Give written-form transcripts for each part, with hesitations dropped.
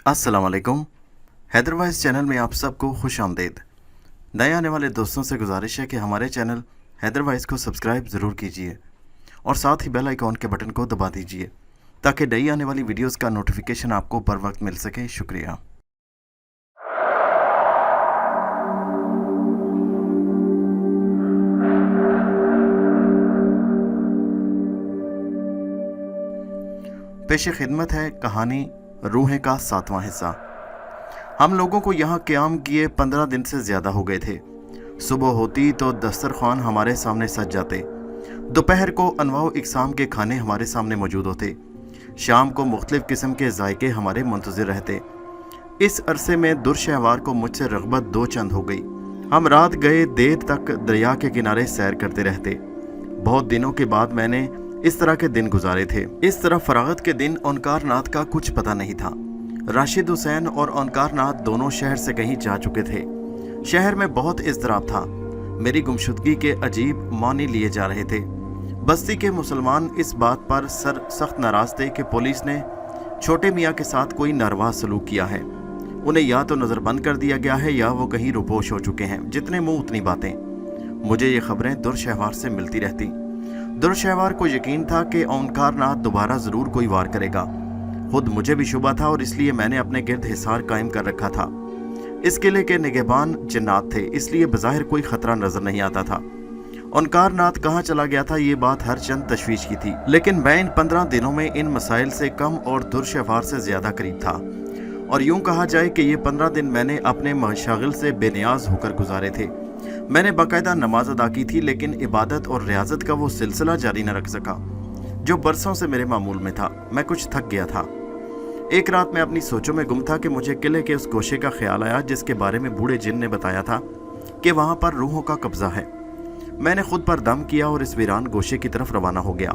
अस्सलाम वालेकुम। हैदरवाइज चैनल में आप सबको खुश आमदीद। नए आने वाले दोस्तों से गुजारिश है कि हमारे चैनल हैदरवाइज को सब्सक्राइब ज़रूर कीजिए और साथ ही बेल आइकॉन के बटन को दबा दीजिए ताकि नई आने वाली वीडियोस का नोटिफिकेशन आपको बर वक्त मिल सके। शुक्रिया। पेश खिदमत है कहानी रूहें का 7वां हिस्सा। हम लोगों को यहाँ क़याम किए 15 दिन से ज़्यादा हो गए थे। सुबह होती तो दस्तरखान हमारे सामने सज जाते। दोपहर को अनवाउ इकसाम के खाने हमारे सामने मौजूद होते। शाम को मुख्तलिफ़ किस्म के जायके हमारे मुंतज़िर रहते। इस अरसे में दुरशहवार को मुझसे रग़बत दो चंद हो गई। हम रात गए देर तक दरिया के किनारे सैर करते रहते। बहुत दिनों के बाद मैंने इस तरह के दिन गुजारे थे। इस तरह फरागत के दिन ओंकार नाथ का कुछ पता नहीं था। राशिद हुसैन और ओंकार नाथ दोनों शहर से कहीं जा चुके थे। शहर में बहुत इज़्तिराब था। मेरी गुमशुदगी के अजीब मानी लिए जा रहे थे। बस्ती के मुसलमान इस बात पर सख्त नाराज़ थे कि पुलिस ने छोटे मियाँ के साथ कोई नारवा सलूक किया है। उन्हें या तो नज़रबंद कर दिया गया है या वो कहीं रुपोश हो चुके हैं। जितने मुँह उतनी बातें। मुझे ये खबरें दुरशहवार से मिलती रहती। दुरशहवार को यकीन था कि ओंकार नाथ दोबारा ज़रूर कोई वार करेगा। खुद मुझे भी शुबा था और इसलिए मैंने अपने गिर्द हिसार कायम कर रखा था। इस किले के निगहबान जिन्नात थे, इसलिए बज़ाहिर कोई ख़तरा नज़र नहीं आता था। ओंकार नाथ कहाँ चला गया था ये बात हर चंद तशवीश की थी, लेकिन मैं इन 15 दिनों में इन मसाइल से कम और दुरशहवार से ज़्यादा करीब था। और यूँ कहा जाए कि ये 15 दिन मैंने अपने मशागिल से बेनियाज होकर गुजारे थे। मैंने बाकायदा नमाज अदा की थी, लेकिन इबादत और रियाजत का वो सिलसिला जारी न रख सका जो बरसों से मेरे मामूल में था। मैं कुछ थक गया था। एक रात मैं अपनी सोचों में गुम था कि मुझे किले के उस गोशे का ख्याल आया जिसके बारे में बूढ़े जिन ने बताया था कि वहाँ पर रूहों का कब्जा है। मैंने खुद पर दम किया और इस वीरान गोशे की तरफ रवाना हो गया।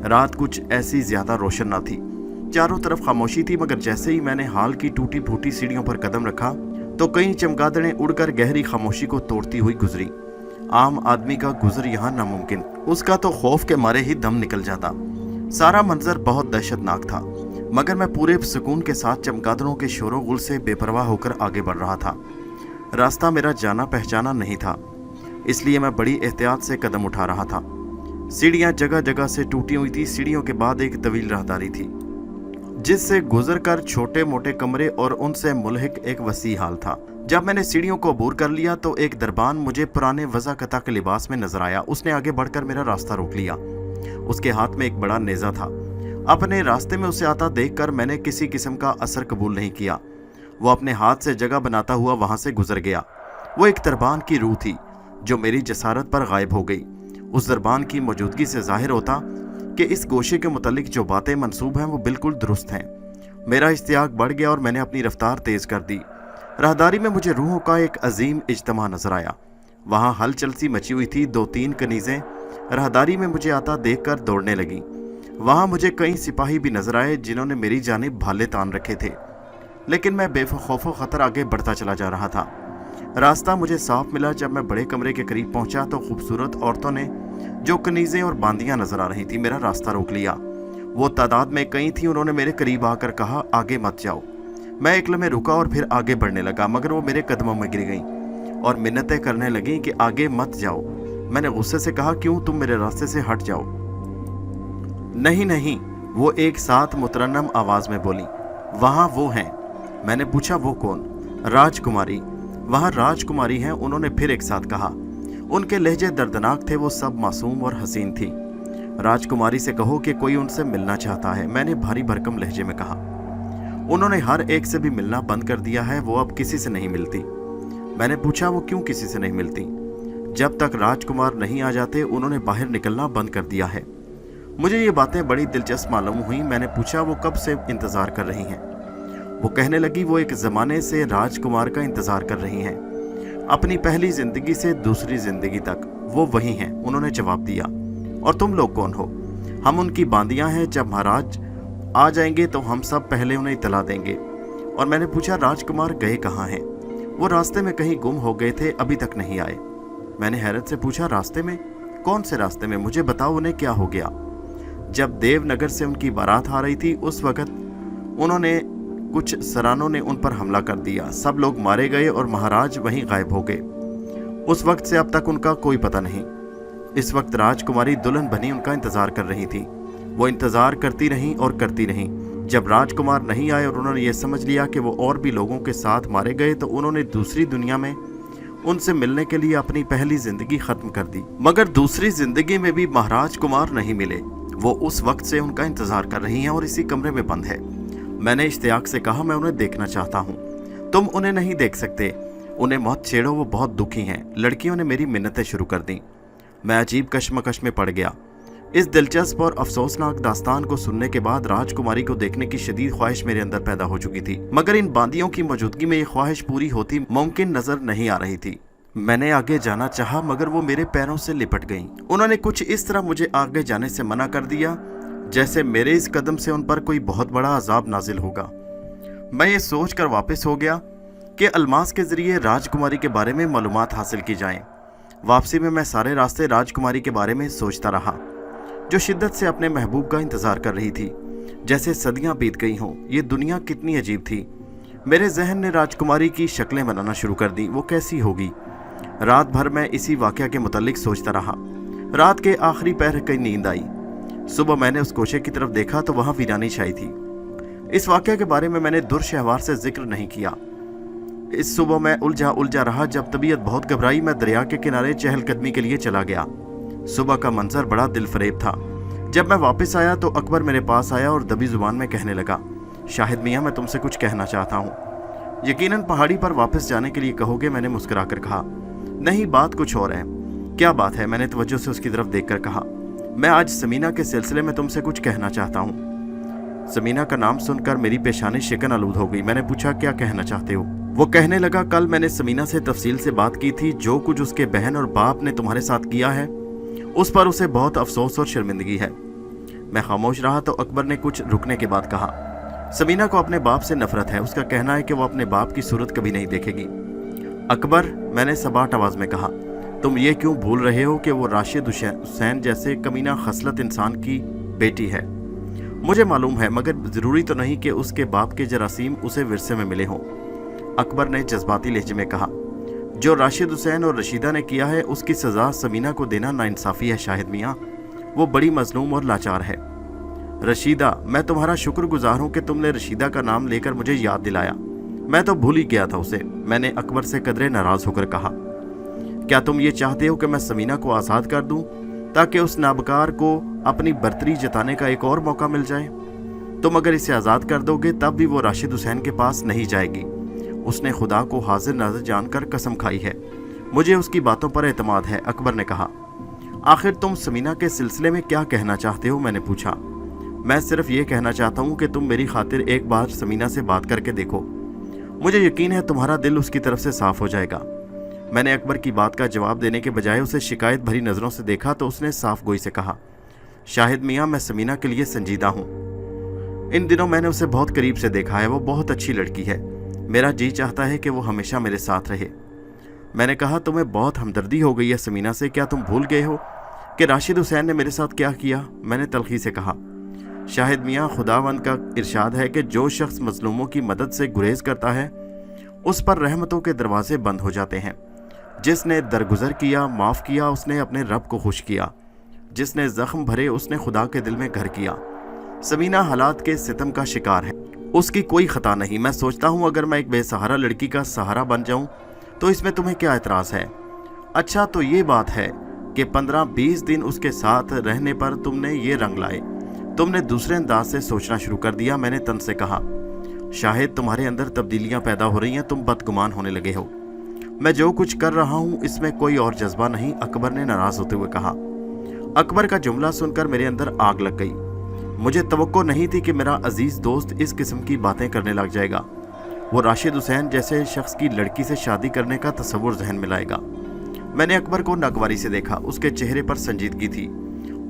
रात कुछ ऐसी ज़्यादा रोशन न थी। चारों तरफ खामोशी थी, मगर जैसे ही मैंने हाल की टूटी फूटी सीढ़ियों पर कदम रखा तो कई चमगादड़ें उड़कर गहरी खामोशी को तोड़ती हुई गुजरी। आम आदमी का गुजर यहाँ नामुमकिन। उसका तो खौफ के मारे ही दम निकल जाता। सारा मंजर बहुत दहशतनाक था, मगर मैं पूरे सुकून के साथ चमगादड़ों के शोरो गुल से बेपरवाह होकर आगे बढ़ रहा था। रास्ता मेरा जाना पहचाना नहीं था, इसलिए मैं बड़ी एहतियात से कदम उठा रहा था। सीढ़ियाँ जगह जगह से टूटी हुई थी। सीढ़ियों के बाद एक तवील राहदारी थी जिससे गुजरकर छोटे मोटे कमरे और उनसे मुल्हिक एक वसी हाल था। जब मैंने सीढ़ियों को अबूर कर लिया तो एक दरबान मुझे पुराने वज़ाकता के लिबास में नजर आया। उसने आगे बढ़कर मेरा रास्ता रोक लिया। उसके हाथ में एक बड़ा नेज़ा था। अपने रास्ते में उसे आता देखकर मैंने किसी किस्म का असर कबूल नहीं किया। वो अपने हाथ से जगह बनाता हुआ वहां से गुजर गया। वो एक दरबान की रूह थी जो मेरी जसारत पर गायब हो गई। उस दरबान की मौजूदगी से जाहिर होता कि इस गोशे के मुतालिक जो बातें मंसूब हैं वो बिल्कुल दुरुस्त हैं। मेरा इश्तियाक बढ़ गया और मैंने अपनी रफ्तार तेज़ कर दी। राहदारी में मुझे रूहों का एक अजीम इज्तमा नजर आया। वहाँ हलचल सी मची हुई थी। 2-3 कनीज़ें राहदारी में मुझे आता देखकर दौड़ने लगी। वहाँ मुझे कई सिपाही भी नजर आए जिन्होंने मेरी जानिब भाले तान रखे थे, लेकिन मैं बेखौफ खतर आगे बढ़ता चला जा रहा था। रास्ता मुझे साफ मिला। जब मैं बड़े कमरे के करीब पहुंचा तो खूबसूरत औरतों ने जो कनीज़ें और बांदियां नजर आ रही थी मेरा रास्ता रोक लिया। वो तादाद में कई थी। उन्होंने मेरे करीब आकर कहा, आगे मत जाओ। मैं एक लम्हे रुका और फिर आगे बढ़ने लगा, मगर वो मेरे कदमों में गिर गईं और मिन्नतें करने लगीं कि आगे मत जाओ। मैंने गुस्से से कहा, क्यों, तुम मेरे रास्ते से हट जाओ। नहीं नहीं, वो एक साथ मुतरन्नम आवाज़ में बोली, वहाँ वो हैं। मैंने पूछा, वो कौन? राजकुमारी। वहाँ राजकुमारी हैं, उन्होंने फिर एक साथ कहा। उनके लहजे दर्दनाक थे। वो सब मासूम और हसीन थी। राजकुमारी से कहो कि कोई उनसे मिलना चाहता है, मैंने भारी भरकम लहजे में कहा। उन्होंने हर एक से भी मिलना बंद कर दिया है। वो अब किसी से नहीं मिलती। मैंने पूछा, वो क्यों किसी से नहीं मिलती? जब तक राजकुमार नहीं आ जाते उन्होंने बाहर निकलना बंद कर दिया है। मुझे ये बातें बड़ी दिलचस्प मालूम हुई। मैंने पूछा, वो कब से इंतज़ार कर रही हैं? वो कहने लगी, वो एक ज़माने से राजकुमार का इंतज़ार कर रही हैं, अपनी पहली ज़िंदगी से दूसरी ज़िंदगी तक वो वही हैं। उन्होंने जवाब दिया। और तुम लोग कौन हो? हम उनकी बांदियाँ हैं। जब महाराज आ जाएंगे तो हम सब पहले उन्हें इतला देंगे। और मैंने पूछा, राजकुमार गए कहाँ हैं? वो रास्ते में कहीं गुम हो गए थे, अभी तक नहीं आए। मैंने हैरत से पूछा, रास्ते में? कौन से रास्ते में? मुझे बताओ, उन्हें क्या हो गया? जब देवनगर से उनकी बारात आ रही थी उस वक़्त उन्होंने कुछ सरानों ने उन पर हमला कर दिया। सब लोग मारे गए और महाराज वहीं गायब हो गए। उस वक्त से अब तक उनका कोई पता नहीं। इस वक्त राजकुमारी दुल्हन बनी उनका इंतजार कर रही थी। वो इंतजार करती रहीं और करती रहीं। जब राजकुमार नहीं आए और उन्होंने ये समझ लिया कि वो और भी लोगों के साथ मारे गए, तो उन्होंने दूसरी दुनिया में उनसे मिलने के लिए अपनी पहली जिंदगी खत्म कर दी। मगर दूसरी जिंदगी में भी महाराज कुमार नहीं मिले। वो उस वक्त से उनका इंतजार कर रही हैं और इसी कमरे में बंद है। मैंने इश्तियाक से कहा, मैं उन्हें देखना चाहता हूँ। तुम उन्हें नहीं देख सकते, उन्हें मत छेड़ो, वो बहुत दुखी हैं। लड़कियों ने मेरी मिन्नतें शुरू कर दी। मैं अजीब कश्मकश में पड़ गया। इस दिलचस्प और अफसोसनाक दास्तान को सुनने के बाद राजकुमारी को देखने की शदीद ख्वाहिश मेरे अंदर पैदा हो चुकी थी, मगर इन बांदियों की मौजूदगी में ये ख्वाहिश पूरी होती मुमकिन नजर नहीं आ रही थी। मैंने आगे जाना चाहा, मगर वो मेरे पैरों से लिपट गईं। उन्होंने कुछ इस तरह मुझे आगे जाने से मना कर दिया जैसे मेरे इस कदम से उन पर कोई बहुत बड़ा अजाब नाजिल होगा। मैं ये सोच कर वापस हो गया कि अलमास के जरिए राजकुमारी के बारे में मालूमात हासिल की जाएं। वापसी में मैं सारे रास्ते राजकुमारी के बारे में सोचता रहा, जो शिद्दत से अपने महबूब का इंतजार कर रही थी। जैसे सदियां बीत गई हों। ये दुनिया कितनी अजीब थी। मेरे जहन ने राजकुमारी की शक्लें बनाना शुरू कर दी। वो कैसी होगी? रात भर मैं इसी वाक़या के मुतालिक सोचता रहा। रात के आखिरी पहर की नींद आई। सुबह मैंने उस कोशे की तरफ देखा तो वहां वीरानी छाई थी। इस वाक़या के बारे में मैंने दुर्शहवार से जिक्र नहीं किया। इस सुबह मैं उलझा रहा। जब तबीयत बहुत घबराई, मैं दरिया के किनारे चहलकदमी के लिए चला गया। सुबह का मंजर बड़ा दिलफरेब था। जब मैं वापस आया तो अकबर मेरे पास आया और दबी जुबान में कहने लगा, शाहिद मियाँ, मैं तुमसे कुछ कहना चाहता हूँ। यकीनन पहाड़ी पर वापस जाने के लिए कहोगे। मैंने मुस्कुरा कर कहा, नहीं, बात कुछ और है। क्या बात है? मैंने तवज्जो से उसकी तरफ देखकर कहा, मैं आज समीना के सिलसिले में तुमसे कुछ कहना चाहता हूँ। समीना का नाम सुनकर मेरी पेशानी शिकन आलूद हो गई। मैंने पूछा, क्या कहना चाहते हो? वो कहने लगा, कल मैंने समीना से तफसील से बात की थी। जो कुछ उसके बहन और बाप ने तुम्हारे साथ किया है उस पर उसे बहुत अफसोस और शर्मिंदगी है। मैं खामोश रहा तो अकबर ने कुछ रुकने के बाद कहा, समीना को अपने बाप से नफरत है। उसका कहना है कि वो अपने बाप की सूरत कभी नहीं देखेगी। अकबर, मैंने सबाट आवाज में कहा, तुम ये क्यों भूल रहे हो कि वो राशिद हुसैन जैसे कमीना खसलत इंसान की बेटी है? मुझे मालूम है, मगर ज़रूरी तो नहीं कि उसके बाप के जरासीम उसे विरसे में मिले हों। अकबर ने जज्बाती लहजे में कहा, जो राशिद हुसैन और रशीदा ने किया है उसकी सज़ा समीना को देना नाइंसाफ़ी है शाहिद मियाँ। वो बड़ी मजलूम और लाचार है। रशीदा, मैं तुम्हारा शुक्रगुजार हूँ कि तुमने रशीदा का नाम लेकर मुझे याद दिलाया। मैं तो भूल ही गया था उसे। मैंने अकबर से कदरे नाराज़ होकर कहा, क्या तुम ये चाहते हो कि मैं समीना को आज़ाद कर दूं ताकि उस नाबकार को अपनी बर्तरी जताने का एक और मौका मिल जाए? तुम अगर इसे आज़ाद कर दोगे तब भी वो राशिद हुसैन के पास नहीं जाएगी। उसने खुदा को हाजिर नाज़िर जानकर कसम खाई है। मुझे उसकी बातों पर एतमाद है। अकबर ने कहा, आखिर तुम समीना के सिलसिले में क्या कहना चाहते हो? मैंने पूछा। मैं सिर्फ ये कहना चाहता हूँ कि तुम मेरी खातिर एक बार समीना से बात करके देखो। मुझे यकीन है तुम्हारा दिल उसकी तरफ से साफ हो जाएगा। मैंने अकबर की बात का जवाब देने के बजाय उसे शिकायत भरी नज़रों से देखा तो उसने साफ गोई से कहा, शाहिद मियाँ, मैं समीना के लिए संजीदा हूँ। इन दिनों मैंने उसे बहुत करीब से देखा है। वो बहुत अच्छी लड़की है। मेरा जी चाहता है कि वो हमेशा मेरे साथ रहे। मैंने कहा, तुम्हें बहुत हमदर्दी हो गई है समीना से। क्या तुम भूल गए हो कि राशिद हुसैन ने मेरे साथ क्या किया? मैंने तलखी से कहा, शाहिद मियाँ, खुदावंद का इरशाद है कि जो शख्स मजलूमों की मदद से गुरेज करता है उस पर रहमतों के दरवाजे बंद हो जाते हैं। जिसने दरगुजर किया, माफ़ किया, उसने अपने रब को खुश किया। जिसने जख्म भरे उसने खुदा के दिल में घर किया। समीना हालात के सितम का शिकार है। उसकी कोई खता नहीं। मैं सोचता हूँ अगर मैं एक बेसहारा लड़की का सहारा बन जाऊँ तो इसमें तुम्हें क्या एतराज़ है? अच्छा, तो ये बात है कि 15-20 दिन उसके साथ रहने पर तुमने ये रंग लाए। तुमने दूसरे अंदाज से सोचना शुरू कर दिया। मैंने तन से कहा, शाहिद, तुम्हारे अंदर तब्दीलियां पैदा हो रही हैं। तुम बदगुमान होने लगे हो। मैं जो कुछ कर रहा हूं इसमें कोई और जज्बा नहीं, अकबर ने नाराज होते हुए कहा। अकबर का जुमला सुनकर मेरे अंदर आग लग गई। मुझे तवक्को नहीं थी कि मेरा अजीज दोस्त इस किस्म की बातें करने लग जाएगा। वो राशिद हुसैन जैसे शख्स की लड़की से शादी करने का तस्वुर जहन में लाएगा। मैंने अकबर को नागवारी से देखा। उसके चेहरे पर संजीदगी थी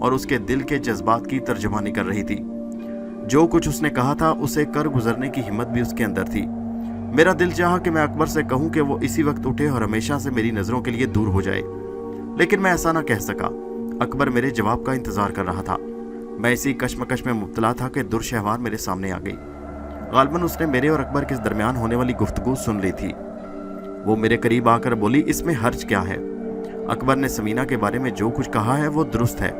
और उसके दिल के जज्बात की तर्जुमानी कर रही थी। जो कुछ उसने कहा था उसे कर गुजरने की हिम्मत भी उसके अंदर थी। मेरा दिल चाहा कि मैं अकबर से कहूं कि वो इसी वक्त उठे और हमेशा से मेरी नज़रों के लिए दूर हो जाए, लेकिन मैं ऐसा ना कह सका। अकबर मेरे जवाब का इंतजार कर रहा था। मैं इसी कश्मकश में मुब्तला था कि दुर्शहवार मेरे सामने आ गई। गालिबन उसने मेरे और अकबर के दरमियान होने वाली गुफ्तगू सुन ली थी। वो मेरे करीब आकर बोली, इसमें हर्ज क्या है? अकबर ने समीना के बारे में जो कुछ कहा है वो दुरुस्त है।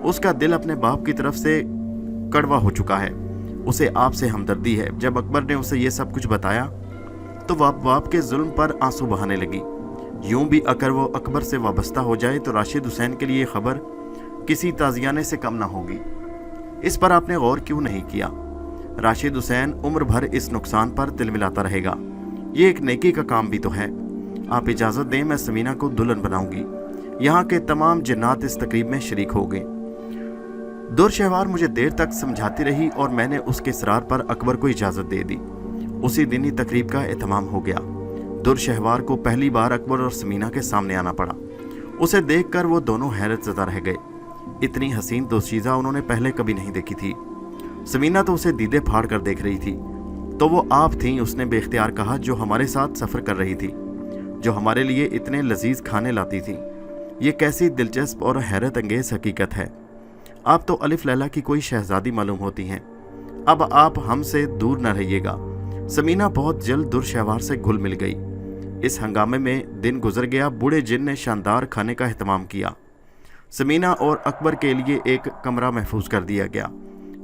उसका दिल अपने बाप की तरफ से कड़वा हो चुका है, उसे आपसे हमदर्दी है। जब अकबर ने उसे ये सब कुछ बताया तो बाप के जुल्म पर आंसू बहाने लगी। यूं भी अगर वो अकबर से वाबस्ता हो जाए तो राशिद हुसैन के लिए खबर किसी ताजियाने से कम ना होगी। इस पर आपने गौर क्यों नहीं किया? राशिद हुसैन उम्र भर इस नुकसान पर तिलमिलाता रहेगा। ये एक नेकी का काम भी तो है। आप इजाज़त दें, मैं समीना को दुल्हन बनाऊंगी। यहाँ के तमाम जिन्नात इस तकरीब में शरीक हो गए। दुरशहवार मुझे देर तक समझाती रही और मैंने उसके इसरार पर अकबर को इजाज़त दे दी। उसी दिन ही तकरीब का एहतमाम हो गया। दुरशहवार को पहली बार अकबर और समीना के सामने आना पड़ा। उसे देखकर वो दोनों हैरत ज़दा रह गए। इतनी हसीन दोशीज़ा उन्होंने पहले कभी नहीं देखी थी। समीना तो उसे दीदे फाड़ कर देख रही थी। तो वो आप थीं, उसने बेख्तियार कहा, जो हमारे साथ सफ़र कर रही थी, जो हमारे लिए इतने लजीज खाने लाती थी। ये कैसी दिलचस्प और हैरत अंगेज़ हकीकत है। आप तो अलिफ लैला की कोई शहजादी मालूम होती हैं। अब आप हमसे दूर न रहिएगा। समीना बहुत जल्द दुरशहवार से घुल मिल गई। इस हंगामे में दिन गुजर गया। बूढ़े जिन ने शानदार खाने का एहतमाम किया। समीना और अकबर के लिए एक कमरा महफूज कर दिया गया।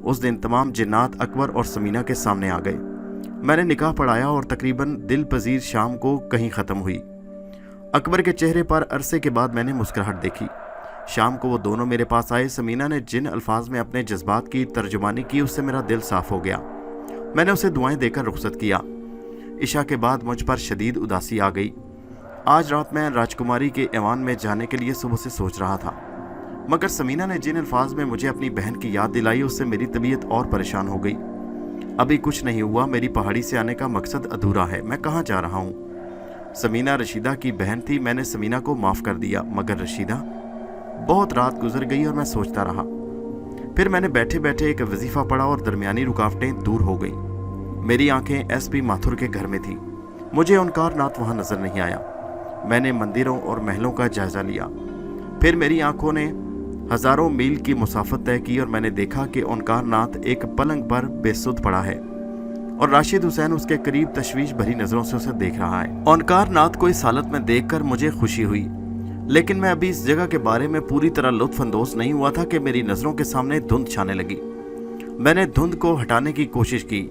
उस दिन तमाम जिन्नात अकबर और समीना के सामने आ गए। मैंने निकाह पढ़ाया और तकरीबन दिल पजीर शाम को कहीं ख़त्म हुई। अकबर के चेहरे पर अरसे के बाद मैंने मुस्कुराहट देखी। शाम को वो दोनों मेरे पास आए। समीना ने जिन अल्फाज में अपने जज्बात की तर्जुमानी की, उससे मेरा दिल साफ हो गया। मैंने उसे दुआएं देकर रुखसत किया। इशा के बाद मुझ पर शदीद उदासी आ गई। आज रात मैं राजकुमारी के ऐवान में जाने के लिए सुबह से सोच रहा था, मगर समीना ने जिन अल्फाज में मुझे अपनी बहन की याद दिलाई, उससे मेरी तबीयत और परेशान हो गई। अभी कुछ नहीं हुआ। मेरी पहाड़ी से आने का मकसद अधूरा है। मैं कहाँ जा रहा हूँ? समीना रशीदा की बहन थी। मैंने समीना को माफ़ कर दिया, मगर रशीदा। बहुत रात गुजर गई और मैं सोचता रहा। फिर मैंने बैठे बैठे एक वजीफ़ा पढ़ा और दरमियानी रुकावटें दूर हो गईं। मेरी आंखें एसपी माथुर के घर में थी। मुझे ओंकार नाथ वहाँ नजर नहीं आया। मैंने मंदिरों और महलों का जायजा लिया। फिर मेरी आंखों ने हजारों मील की मुसाफत तय की और मैंने देखा कि ओंकार नाथ एक पलंग पर बेसुध पड़ा है और राशिद हुसैन उसके करीब तशवीश भरी नजरों से उसे देख रहा है। ओंकार नाथ को इस हालत में देखकर मुझे खुशी हुई, लेकिन मैं अभी इस जगह के बारे में पूरी तरह लुत्फ अंदोज नहीं हुआ था कि मेरी नजरों के सामने धुंध छाने लगी। मैंने धुंध को हटाने की कोशिश की,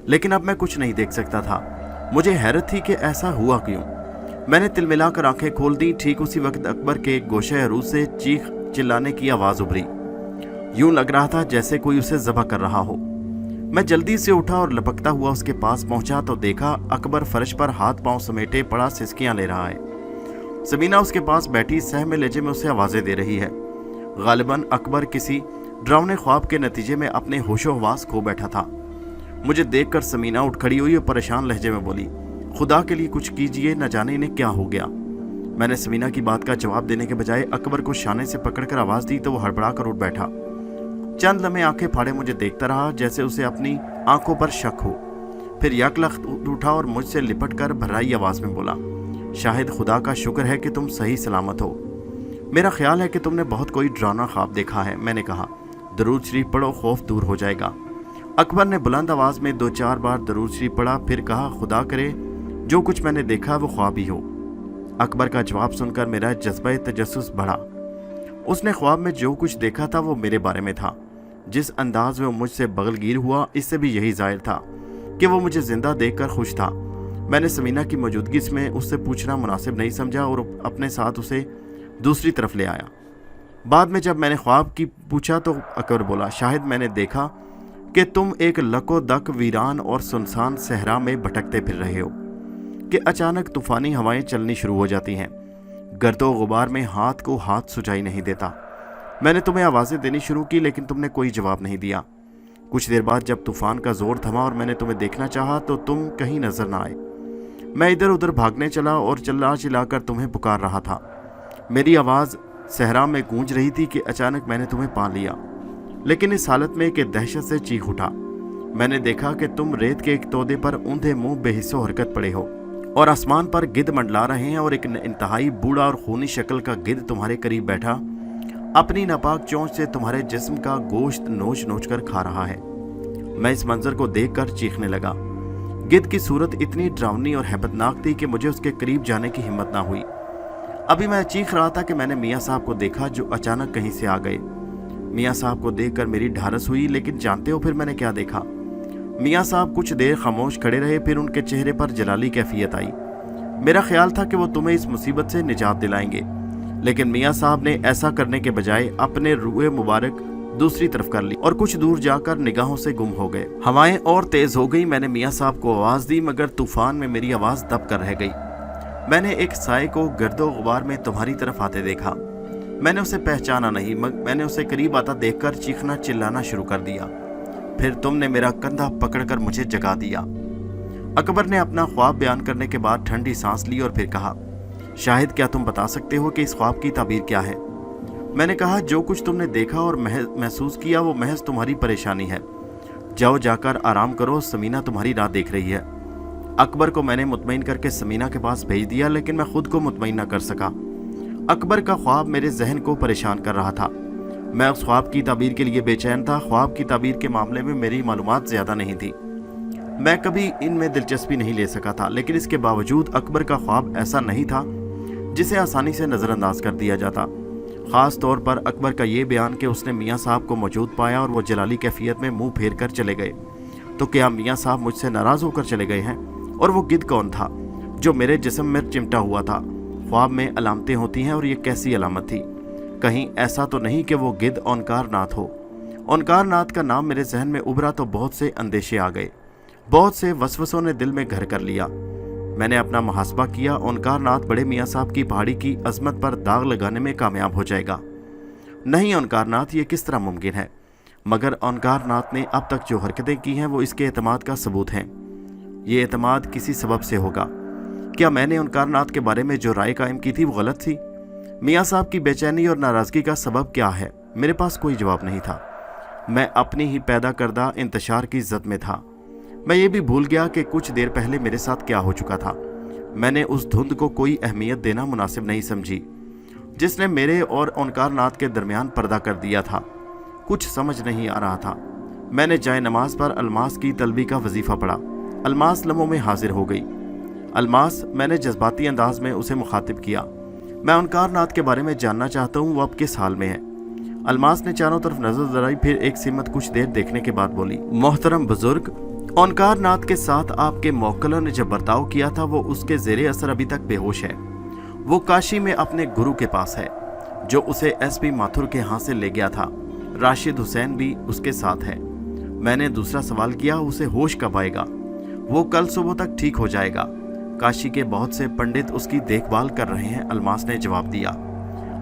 लेकिन अब मैं कुछ नहीं देख सकता था। मुझे हैरत थी कि ऐसा हुआ क्यों। मैंने तिलमिलाकर आंखें खोल दी। ठीक उसी वक्त अकबर के गोशे अरूज से चीख चिल्लाने की आवाज उभरी। यूं लग रहा था जैसे कोई उसे ज़बह कर रहा हो। मैं जल्दी से उठा और लपकता हुआ उसके पास पहुंचा तो देखा अकबर फर्श पर हाथ पांव समेटे पड़ा सिसकियां ले रहा है। समीना उसके पास बैठी सहमे लहजे में उसे आवाजें दे रही है। गालिबन अकबर किसी डरावने ख्वाब के नतीजे में अपने होशो हवास खो बैठा था। मुझे देखकर समीना उठ खड़ी हुई और परेशान लहजे में बोली, खुदा के लिए कुछ कीजिए, न जाने इन्हें क्या हो गया। मैंने समीना की बात का जवाब देने के बजाय अकबर को शाने से पकड़कर आवाज दी तो वो हड़बड़ा कर उठ बैठा। चंद लम्हे आंखें फाड़े मुझे देखता रहा, जैसे उसे अपनी आंखों पर शक हो। फिर यकलख्त उठा और मुझसे लिपट कर भर्राई आवाज में बोला, शाहिद खुदा का शुक्र है कि तुम सही सलामत हो। मेरा ख्याल है कि तुमने बहुत कोई डरावना ख्वाब देखा है। मैंने कहा, दरूद शरीफ पढ़ो, खौफ दूर हो जाएगा। अकबर ने बुलंद आवाज में 2-4 बार दरूद शरीफ पढ़ा, फिर कहा, खुदा करे जो कुछ मैंने देखा वो ख्वाब ही हो। अकबर का जवाब सुनकर मेरा जज्बा तजस्सुस बढ़ा। उसने ख्वाब में जो कुछ देखा था वो मेरे बारे में था। जिस अंदाज में वो मुझसे बगलगीर हुआ, इससे भी यही जाहिर था कि वो मुझे जिंदा देखकर खुश था। मैंने समीना की मौजूदगी में उससे पूछना मुनासिब नहीं समझा और अपने साथ उसे दूसरी तरफ ले आया। बाद में जब मैंने ख्वाब की पूछा तो अकबर बोला, शाहिद मैंने देखा कि तुम एक लको-दक वीरान और सुनसान सहरा में भटकते फिर रहे हो कि अचानक तूफानी हवाएं चलनी शुरू हो जाती हैं। गर्दो गुबार में हाथ को हाथ सुझाई नहीं देता। मैंने तुम्हें आवाज़ें देनी शुरू की, लेकिन तुमने कोई जवाब नहीं दिया। कुछ देर बाद जब तूफान का जोर थमा और मैंने तुम्हें देखना चाहा तो तुम कहीं नजर ना आए। मैं इधर उधर भागने चला और चिल्ला चिल्लाकर तुम्हें पुकार रहा था। मेरी आवाज़ सहरा में गूंज रही थी कि अचानक मैंने तुम्हें पा लिया, लेकिन इस हालत में कि दहशत से चीख उठा। मैंने देखा कि तुम रेत के एक तोदे पर ऊंधे मुंह बेहिस्सो हरकत पड़े हो और आसमान पर गिद्ध मंडला रहे हैं और एक इंतहाई बूढ़ा और खूनी शक्ल का गिद्ध तुम्हारे करीब बैठा अपनी नापाक चोंच से तुम्हारे जिस्म का गोश्त नोच नोच कर खा रहा है। मैं इस मंजर को देखकर चीखने लगा। गिद्ध की सूरत इतनी डरावनी और हैबतनाक थी कि मुझे उसके करीब जाने की हिम्मत ना हुई। अभी मैं चीख रहा था कि मैंने मियाँ साहब को देखा, जो अचानक कहीं से आ गए। मियाँ साहब को देखकर मेरी ढारस हुई, लेकिन जानते हो फिर मैंने क्या देखा? मियाँ साहब कुछ देर खामोश खड़े रहे, फिर उनके चेहरे पर जलाली कैफियत आई। मेरा ख्याल था कि वो तुम्हें इस मुसीबत से निजात दिलाएंगे, लेकिन मियाँ साहब ने ऐसा करने के बजाय अपने रुए मुबारक दूसरी तरफ कर ली और कुछ दूर जाकर निगाहों से गुम हो गए। हवाएं और तेज हो गई। मैंने मियाँ साहब को आवाज दी, मगर तूफान में मेरी आवाज दब कर रह गई। मैंने एक साए को गर्दो गुबार में तुम्हारी तरफ आते देखा। मैंने उसे पहचाना नहीं, मगर मैंने उसे करीब आता देखकर चीखना चिल्लाना शुरू कर दिया। फिर तुमने मेरा कंधा पकड़कर मुझे जगा दिया। अकबर ने अपना ख्वाब बयान करने के बाद ठंडी सांस ली और फिर कहा, शाहिद क्या तुम बता सकते हो कि इस ख्वाब की ताबीर क्या है? मैंने कहा, जो कुछ तुमने देखा और महसूस किया वो महज तुम्हारी परेशानी है। जाओ जाकर आराम करो, समीना तुम्हारी राह देख रही है। अकबर को मैंने मुतमईन करके समीना के पास भेज दिया, लेकिन मैं खुद को मुतमईन न कर सका। अकबर का ख्वाब मेरे जहन को परेशान कर रहा था। मैं उस ख्वाब की ताबीर के लिए बेचैन था। ख्वाब की ताबीर के मामले में मेरी मालूमात ज़्यादा नहीं थी। मैं कभी इनमें दिलचस्पी नहीं ले सका था, लेकिन इसके बावजूद अकबर का ख्वाब ऐसा नहीं था जिसे आसानी से नज़रअंदाज कर दिया जाता। ख़ास तौर पर अकबर का ये बयान कि उसने मियाँ साहब को मौजूद पाया और वो जलाली कैफियत में मुंह फेर कर चले गए। तो क्या मियाँ साहब मुझसे नाराज़ होकर चले गए हैं? और वो गिद्ध कौन था जो मेरे जिस्म में चिमटा हुआ था? ख्वाब में अलामतें होती हैं और ये कैसी अलामत थी? कहीं ऐसा तो नहीं कि वो गिद्ध ओंकार नाथ हो? ओंकार नाथ का नाम मेरे जहन में उभरा तो बहुत से अंदेशे आ गए। बहुत से वसवसों ने दिल में घर कर लिया। मैंने अपना मुहासबा किया। ओंकार नाथ बड़े मियाँ साहब की पहाड़ी की अजमत पर दाग लगाने में कामयाब हो जाएगा। नहीं ओंकार नाथ, ये किस तरह मुमकिन है? मगर ओंकार नाथ ने अब तक जो हरकतें की हैं वो इसके एतमाद का सबूत हैं। ये एतमाद किसी सबब से होगा। क्या मैंने ओंकार नाथ के बारे में जो राय कायम की थी वो गलत थी? मियाँ साहब की बेचैनी और नाराज़गी का सबब क्या है? मेरे पास कोई जवाब नहीं था। मैं अपनी ही पैदा करदा इंतशार की जद में था। मैं ये भी भूल गया कि कुछ देर पहले मेरे साथ क्या हो चुका था। मैंने उस धुंध को कोई अहमियत देना मुनासिब नहीं समझी जिसने मेरे और ओंकार नाथ के दरमियान पर्दा कर दिया था। कुछ समझ नहीं आ रहा था। मैंने जाए नमाज पर अलमास की तलबी का वजीफ़ा पढ़ा। अलमास लम्हों में हाजिर हो गई। अलमास, मैंने जज्बाती अंदाज में उसे मुखातिब किया, मैं ओंकार नाथ के बारे में जानना चाहता हूँ, वो अब किस हाल में है? अलमास ने चारों तरफ नजर दौड़ाई, फिर एक सिमत कुछ देर देखने के बाद बोली, मोहतरम बुजुर्ग, ओंकार नाथ के साथ आपके मौक्कलों ने जब बर्ताव किया था वो उसके ज़ेरे असर अभी तक बेहोश है। वो काशी में अपने गुरु के पास है जो उसे एसपी माथुर के यहाँ से ले गया था। राशिद हुसैन भी उसके साथ है। मैंने दूसरा सवाल किया, उसे होश कब आएगा? वो कल सुबह तक ठीक हो जाएगा। काशी के बहुत से पंडित उसकी देखभाल कर रहे हैं, अलमास ने जवाब दिया।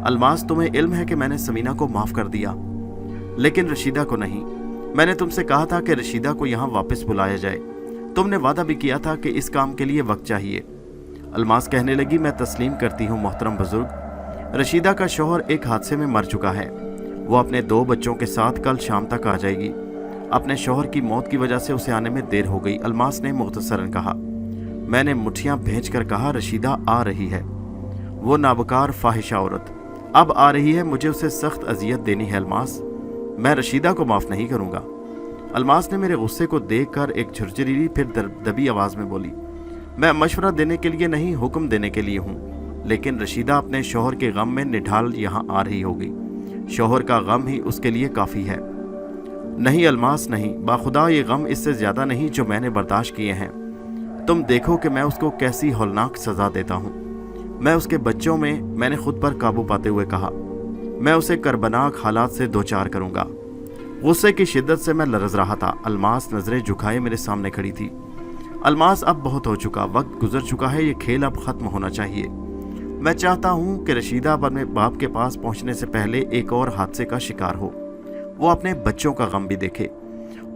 अलमास, तुम्हें इल्म है कि मैंने समीना को माफ़ कर दिया, लेकिन रशीदा को नहीं। मैंने तुमसे कहा था कि रशीदा को यहाँ वापस बुलाया जाए। तुमने वादा भी किया था कि इस काम के लिए वक्त चाहिए। अलमास कहने लगी, मैं तस्लीम करती हूँ मोहतरम बुजुर्ग। रशीदा का शौहर एक हादसे में मर चुका है। वो अपने 2 बच्चों के साथ कल शाम तक आ जाएगी। अपने शौहर की मौत की वजह से उसे आने में देर हो गई, अलमास ने मुख्तसरन कहा। मैंने मुठ्ठियाँ भेज कर कहा, रशीदा आ रही है। वो नाबकार फाहिशा औरत अब आ रही है, मुझे उसे सख्त अजियत देनी है अलमास। मैं रशीदा को माफ़ नहीं करूँगा। अलमास ने मेरे गुस्से को देखकर एक झुरझुरी फिर दबी आवाज़ में बोली, मैं मशवरा देने के लिए नहीं, हुक्म देने के लिए हूँ। लेकिन रशीदा अपने शौहर के गम में निढाल यहाँ आ रही होगी। शौहर का गम ही उसके लिए काफ़ी है। नहीं अलमास नहीं, बाखुदा ये गम इससे ज़्यादा नहीं जो मैंने बर्दाश्त किए हैं। तुम देखो कि मैं उसको कैसी हौलनाक सज़ा देता हूँ। मैं उसके बच्चों में, मैंने खुद पर काबू पाते हुए कहा, मैं उसे करबनाक हालात से दो चार करूँगा। गुस्से की शिद्दत से मैं लरज़ रहा था। अलमास नज़रें झुकाए मेरे सामने खड़ी थी। अलमास, अब बहुत हो चुका, वक्त गुजर चुका है, ये खेल अब ख़त्म होना चाहिए। मैं चाहता हूँ कि रशीदा अपने बाप के पास पहुँचने से पहले एक और हादसे का शिकार हो। वो अपने बच्चों का गम भी देखे।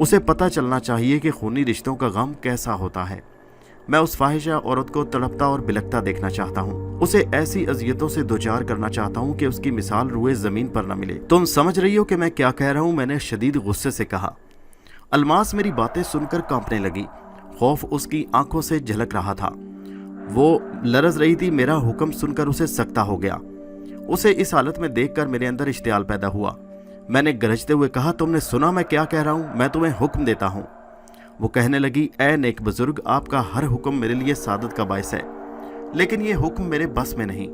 उसे पता चलना चाहिए कि खूनी रिश्तों का गम कैसा होता है। मैं उस फाहिशा औरत को तड़पता और बिलखता देखना चाहता हूँ। उसे ऐसी अजियतों से दोचार करना चाहता हूँ कि उसकी मिसाल रुए ज़मीन पर न मिले। तुम समझ रही हो कि मैं क्या कह रहा हूँ? मैंने शदीद गुस्से से कहा। अलमास मेरी बातें सुनकर कांपने लगी। खौफ उसकी आंखों से झलक रहा था। वो लरज रही थी। मेरा हुक्म सुनकर उसे सख्ता हो गया। उसे इस हालत में देखकर मेरे अंदर इश्तियाल पैदा हुआ। मैंने गरजते हुए कहा, तुमने सुना मैं क्या कह रहा हूँ? मैं तुम्हें हुक्म देता हूँ। वो कहने लगी, ऐ नेक बुजुर्ग, आपका हर हुक्म मेरे लिए सादत का बायस है, लेकिन ये हुक्म मेरे बस में नहीं।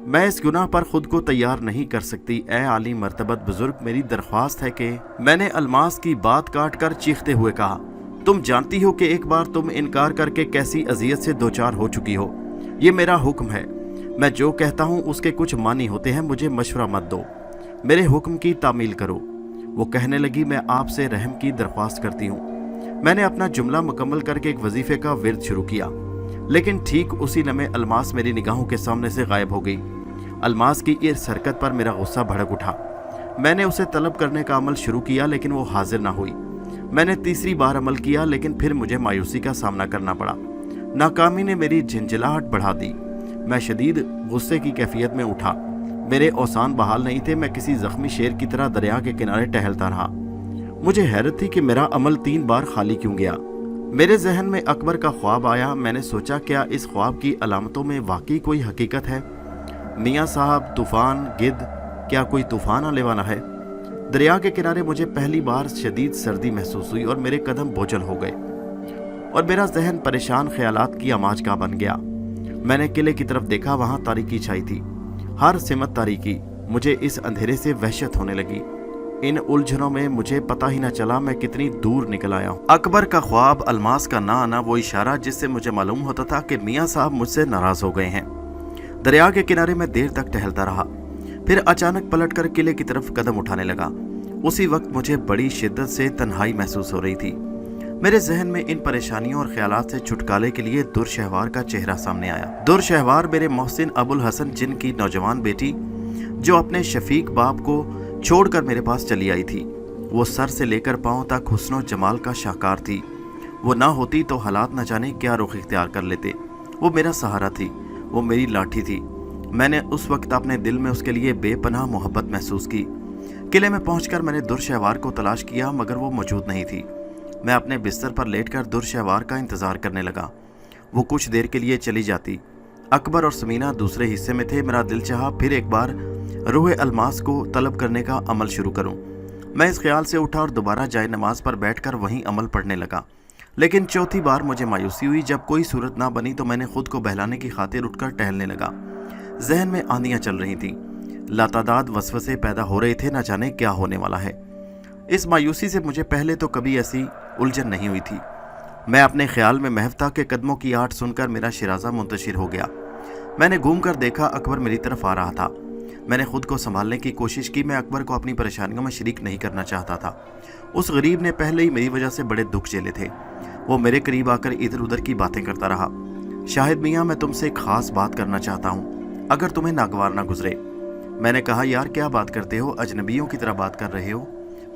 मैं इस गुनाह पर खुद को तैयार नहीं कर सकती। ऐ आली मर्तबत बुजुर्ग, मेरी दरख्वास्त है कि मैंने अलमास की बात काट कर चीखते हुए कहा, तुम जानती हो कि एक बार तुम इनकार करके कैसी अजियत से दो चार हो चुकी हो। ये मेरा हुक्म है, मैं जो कहता हूँ उसके कुछ मानी होते हैं, मुझे मशवरा मत दो, मेरे हुक्म की तामील करो। वो कहने लगी, मैं आपसे रहम की दरख्वास्त करती हूँ। मैंने अपना जुमला मुकम्मल करके एक वजीफे का विर्द शुरू किया, लेकिन ठीक उसी लम्हे अलमास मेरी निगाहों के सामने से गायब हो गई। अलमास की इस हरकत पर मेरा गुस्सा भड़क उठा। मैंने उसे तलब करने का अमल शुरू किया, लेकिन वो हाजिर ना हुई। मैंने तीसरी बार अमल किया, लेकिन फिर मुझे मायूसी का सामना करना पड़ा। नाकामी ने मेरी झंझलाहट बढ़ा दी। मैं शदीद गुस्से की कैफियत में उठा। मेरे औसान बहाल नहीं थे। मैं किसी जख्मी शेर की तरह दरिया के किनारे टहलता रहा। मुझे हैरत थी कि मेरा अमल 3 बार खाली क्यों गया। मेरे जहन में अकबर का ख्वाब आया। मैंने सोचा, क्या इस ख्वाब की अलामतों में वाकई कोई हकीकत है? मियाँ साहब, तूफान, गिद्ध, क्या कोई तूफान आने वाला है? दरिया के किनारे मुझे पहली बार शदीद सर्दी महसूस हुई और मेरे कदम बोझल हो गए और मेरा जहन परेशान ख्यालात की आमाज का बन गया। मैंने किले की तरफ देखा, वहां तारीकी छाई थी, हर सिमत तारीकी। मुझे इस अंधेरे से वहशत होने लगी। इन उलझनों में मुझे पता ही न चला मैं कितनी दूर निकल आया हूँ। अकबर का ख्वाब, अलमास का ना आना, वो इशारा जिससे मुझे मालूम होता था कि मियाँ साहब मुझसे नाराज हो गए हैं। दरिया के किनारे मैं देर तक टहलता रहा, फिर अचानक पलटकर किले की तरफ कदम उठाने लगा। उसी वक्त मुझे बड़ी शिद्दत से तन्हाई महसूस हो रही थी। मेरे जहन में इन परेशानियों और ख्यालात से छुटकारे के लिए दुरशहवार का चेहरा सामने आया। दुरशहवार मेरे मोहसिन अबुल हसन जिन की नौजवान बेटी, जो अपने शफीक बाप को छोड़कर मेरे पास चली आई थी। वो सर से लेकर पांव तक हुस्नो जमाल का शाहकार थी। वो ना होती तो हालात न जाने क्या रुख इख्तियार कर लेते। वो मेरा सहारा थी, वो मेरी लाठी थी। मैंने उस वक्त अपने दिल में उसके लिए बेपनाह मोहब्बत महसूस की। किले में पहुंचकर मैंने दुरशहवार को तलाश किया, मगर वो मौजूद नहीं थी। मैं अपने बिस्तर पर लेटकर दुरशहवार का इंतजार करने लगा। वो कुछ देर के लिए चली जाती। अकबर और समीना दूसरे हिस्से में थे। मेरा दिल चाहा फिर एक बार रूह अलमास को तलब करने का अमल शुरू करूं। मैं इस ख्याल से उठा और दोबारा जाए नमाज पर बैठकर वहीं अमल पढ़ने लगा। लेकिन चौथी बार मुझे मायूसी हुई। जब कोई सूरत ना बनी तो मैंने खुद को बहलाने की खातिर उठकर टहलने लगा। जहन में आंधियां चल रही थी, लातादाद वसवसे पैदा हो रहे थे, न जाने क्या होने वाला है। इस मायूसी से मुझे पहले तो कभी ऐसी उलझन नहीं हुई थी। मैं अपने ख्याल में महव था कि कदमों की आहट सुनकर मेरा शिराजा मुंतशिर हो गया। मैंने घूम कर देखा, अकबर मेरी तरफ आ रहा था। मैंने खुद को संभालने की कोशिश की। मैं अकबर को अपनी परेशानियों में शरीक नहीं करना चाहता था। उस गरीब ने पहले ही मेरी वजह से बड़े दुख झेले थे। वो मेरे करीब आकर इधर उधर की बातें करता रहा। शाहिद मियाँ, मैं तुमसे एक खास बात करना चाहता हूँ, अगर तुम्हें नागवार ना गुजरे। मैंने कहा, यार क्या बात करते हो, अजनबियों की तरह बात कर रहे हो,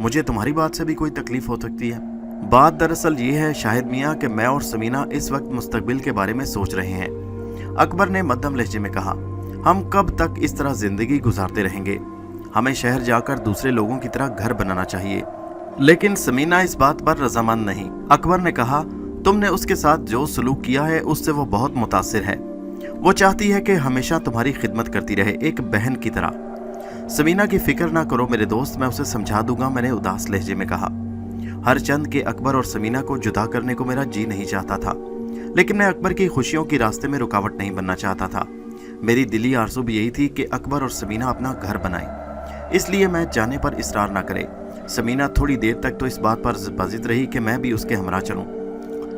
मुझे तुम्हारी बात से भी कोई तकलीफ हो सकती है। बात दरअसल ये है शाहिद मियाँ कि मैं और समीना इस वक्त मुस्तकबिल के बारे में सोच रहे हैं। अकबर ने मध्यम लहजे में कहा, हम कब तक इस तरह जिंदगी गुजारते रहेंगे? हमें शहर जाकर दूसरे लोगों की तरह घर बनाना चाहिए। लेकिन समीना इस बात पर रजामंद नहीं। अकबर ने कहा, तुमने उसके साथ जो सलूक किया है उससे वो बहुत मुतासिर है। वो चाहती है कि हमेशा तुम्हारी खिदमत करती रहे, एक बहन की तरह। समीना की फिक्र ना करो मेरे दोस्त, मैं उसे समझा दूंगा, मैंने उदास लहजे में कहा। हर चंद के अकबर और समीना को जुदा करने को मेरा जी नहीं चाहता था, लेकिन मैं अकबर की खुशियों के रास्ते में रुकावट नहीं बनना चाहता था। मेरी दिली आरज़ू भी यही थी कि अकबर और समीना अपना घर बनाए, इसलिए मैं जाने पर इसरार ना करे। समीना थोड़ी देर तक तो इस बात पर बाजिद रही कि मैं भी उसके हमरा चलूं,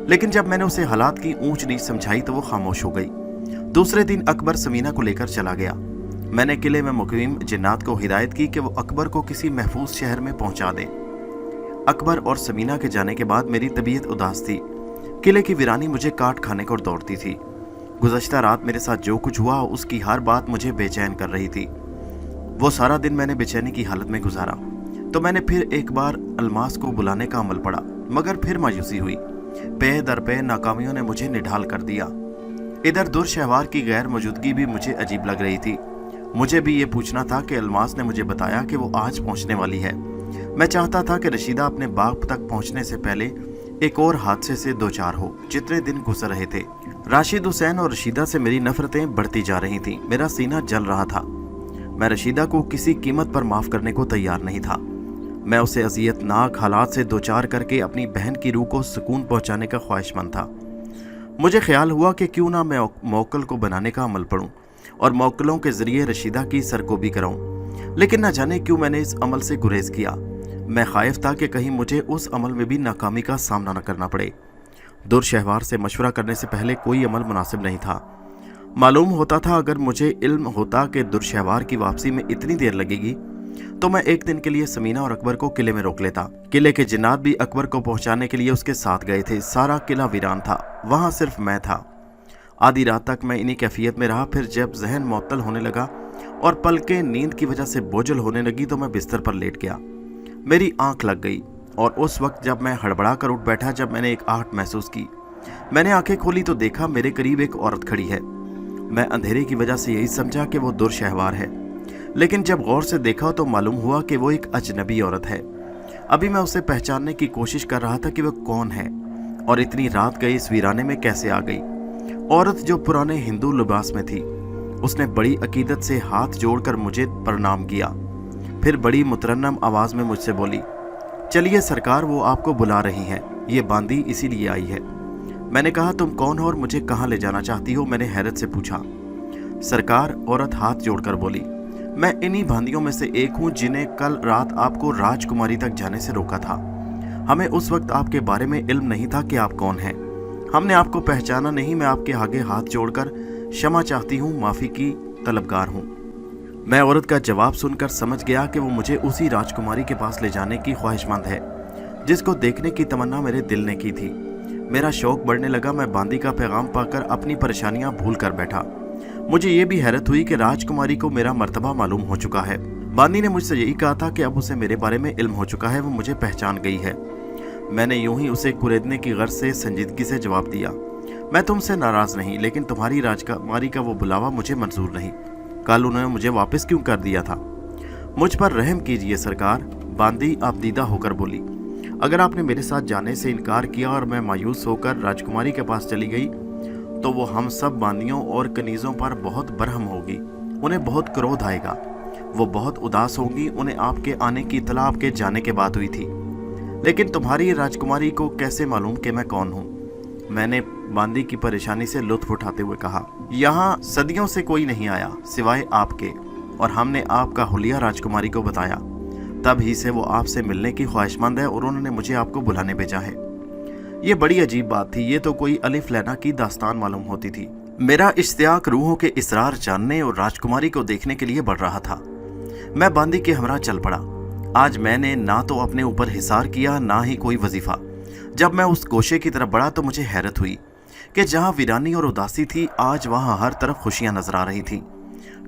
लेकिन जब मैंने उसे हालात की ऊंच नीच समझाई तो वो खामोश हो गई। दूसरे दिन अकबर समीना को लेकर चला गया। मैंने किले में मुकीम जिन्नात को हिदायत की कि वो अकबर को किसी महफूज शहर में पहुंचा दे। अकबर और समीना के जाने के बाद मेरी तबीयत उदास थी। किले की वीरानी मुझे काट खाने को दौड़ती थी। गुज़श्ता रात मेरे साथ जो कुछ हुआ उसकी हर बात मुझे बेचैन कर रही थी। वो सारा दिन मैंने बेचैनी की हालत में गुजारा। तो मैंने फिर एक बार अलमास को बुलाने का अमल पड़ा, मगर फिर मायूसी हुई। पे दर पे नाकामियों ने मुझे निढाल कर दिया। इधर दुरशहवार की गैर मौजूदगी भी मुझे अजीब लग रही थी। मुझे भी ये पूछना था कि अलमास ने मुझे बताया कि वो आज पहुंचने वाली है। मैं चाहता था कि रशीदा अपने बाग तक पहुंचने से पहले एक और हादसे से दो चार हो। जितने दिन गुजर रहे थे, राशिद हुसैन और रशीदा से मेरी नफरतें बढ़ती जा रही थीं। मेरा सीना जल रहा था। मैं रशीदा को किसी कीमत पर माफ करने को तैयार नहीं था। मैं उसे अजियतनाक हालात से दोचार करके अपनी बहन की रूह को सुकून पहुंचाने का ख्वाहिशमंद था। मुझे ख्याल हुआ कि क्यों ना मैं मौक्कल को बनाने का अमल पढ़ूं और मौक्कलों के ज़रिए रशीदा की सरकोबी कराऊं। लेकिन न जाने क्यों मैंने इस अमल से गुरेज किया। मैं खाइफ था कि कहीं मुझे उस अमल में भी नाकामी का सामना न करना पड़े। दुरशहवार से मशवरा करने से पहले कोई अमल मुनासिब नहीं था। मालूम होता था अगर मुझे इल्म होता कि दुरशहवार की वापसी में इतनी देर लगेगी तो मैं एक दिन के लिए समीना और अकबर को किले में रोक लेता। किले के जिन्नात भी अकबर को पहुंचाने के लिए उसके साथ गए थे। सारा किला वीरान था, वहां सिर्फ मैं था। आधी रात तक मैं इन्हीं कैफियत में रहा। फिर जब जहन मुअत्तल होने लगा और पलकें नींद की वजह से बोझल होने लगी तो मैं बिस्तर पर लेट गया। मेरी आंख लग गई और उस वक्त जब मैं हड़बड़ा कर उठ बैठा, जब मैंने एक आहट महसूस की, मैंने आंखें खोली तो देखा मेरे करीब एक औरत खड़ी है। मैं अंधेरे की वजह से यही समझा कि वो दुरशहवार है, लेकिन जब गौर से देखा तो मालूम हुआ कि वो एक अजनबी औरत है। अभी मैं उसे पहचानने की कोशिश कर रहा था कि वह कौन है और इतनी रात गए इस वीराने में कैसे आ गई। औरत जो पुराने हिंदू लिबास में थी, उसने बड़ी अकीदत से हाथ जोड़कर मुझे प्रणाम किया। फिर बड़ी मुतरन्नम आवाज़ में मुझसे बोली, चलिए सरकार, वो आपको बुला रही हैं, ये बांदी इसीलिए आई है। मैंने कहा, तुम कौन हो और मुझे कहाँ ले जाना चाहती हो? मैंने हैरत से पूछा। सरकार, औरत हाथ जोड़कर बोली, मैं इन्हीं बांदियों में से एक हूँ जिन्हें कल रात आपको राजकुमारी तक जाने से रोका था। हमें उस वक्त आपके बारे में इल्म नहीं था कि आप कौन हैं। हमने आपको पहचाना नहीं। मैं आपके आगे हाथ जोड़कर क्षमा चाहती हूँ, माफ़ी की तलबगार हूँ। मैं औरत का जवाब सुनकर समझ गया कि वो मुझे उसी राजकुमारी के पास ले जाने की ख्वाहिशमंद है जिसको देखने की तमन्ना मेरे दिल ने की थी। मेरा शौक बढ़ने लगा। मैं बांदी का पैगाम पाकर अपनी परेशानियां भूल कर बैठा। मुझे ये भी हैरत हुई कि राजकुमारी को मेरा मर्तबा मालूम हो चुका है। बांदी ने मुझसे यही कहा था कि अब उसे मेरे बारे में इल्म हो चुका है, वो मुझे पहचान गई है। मैंने यूं ही उसे कुरेदने की गर्ज से संजीदगी से जवाब दिया, मैं तुमसे नाराज नहीं, लेकिन तुम्हारी राजकुमारी का वो बुलावा मुझे मंजूर नहीं। कल उन्होंने मुझे वापस क्यों कर दिया था? मुझ पर रहम कीजिए सरकार, बांदी आपदीदा होकर बोली। अगर आपने मेरे साथ जाने से इनकार किया और मैं मायूस होकर राजकुमारी के पास चली गई तो वो हम सब बांदियों और कनीज़ों पर बहुत बरहम होगी। उन्हें बहुत क्रोध आएगा, वो बहुत उदास होंगी। उन्हें आपके आने की इत्तला आपके जाने के बाद हुई थी, लेकिन तुम्हारी राजकुमारी को कैसे मालूम कि मैं कौन हूँ? मैंने बांदी की परेशानी से लुत्फ उठाते हुए कहा, यहाँ सदियों से कोई नहीं आया सिवाय आपके, और हमने आपका हुलिया राजकुमारी को बताया। तब ही से वो आपसे मिलने की ख्वाहिशमंद है और उन्होंने मुझे आपको बुलाने भेजा है। ये बड़ी अजीब बात थी। ये तो कोई अलिफ लैला की दास्तान मालूम होती थी। मेरा इश्तियाक रूहों के इसरार जानने और राजकुमारी को देखने के लिए बढ़ रहा था। मैं बांदी के हमरा चल पड़ा। आज मैंने ना तो अपने ऊपर हिसार किया, ना ही कोई वजीफा। जब मैं उस गोशे की तरफ बढ़ा तो मुझे हैरत हुई कि जहां वीरानी और उदासी थी, आज वहां हर तरफ खुशियां नजर आ रही थीं।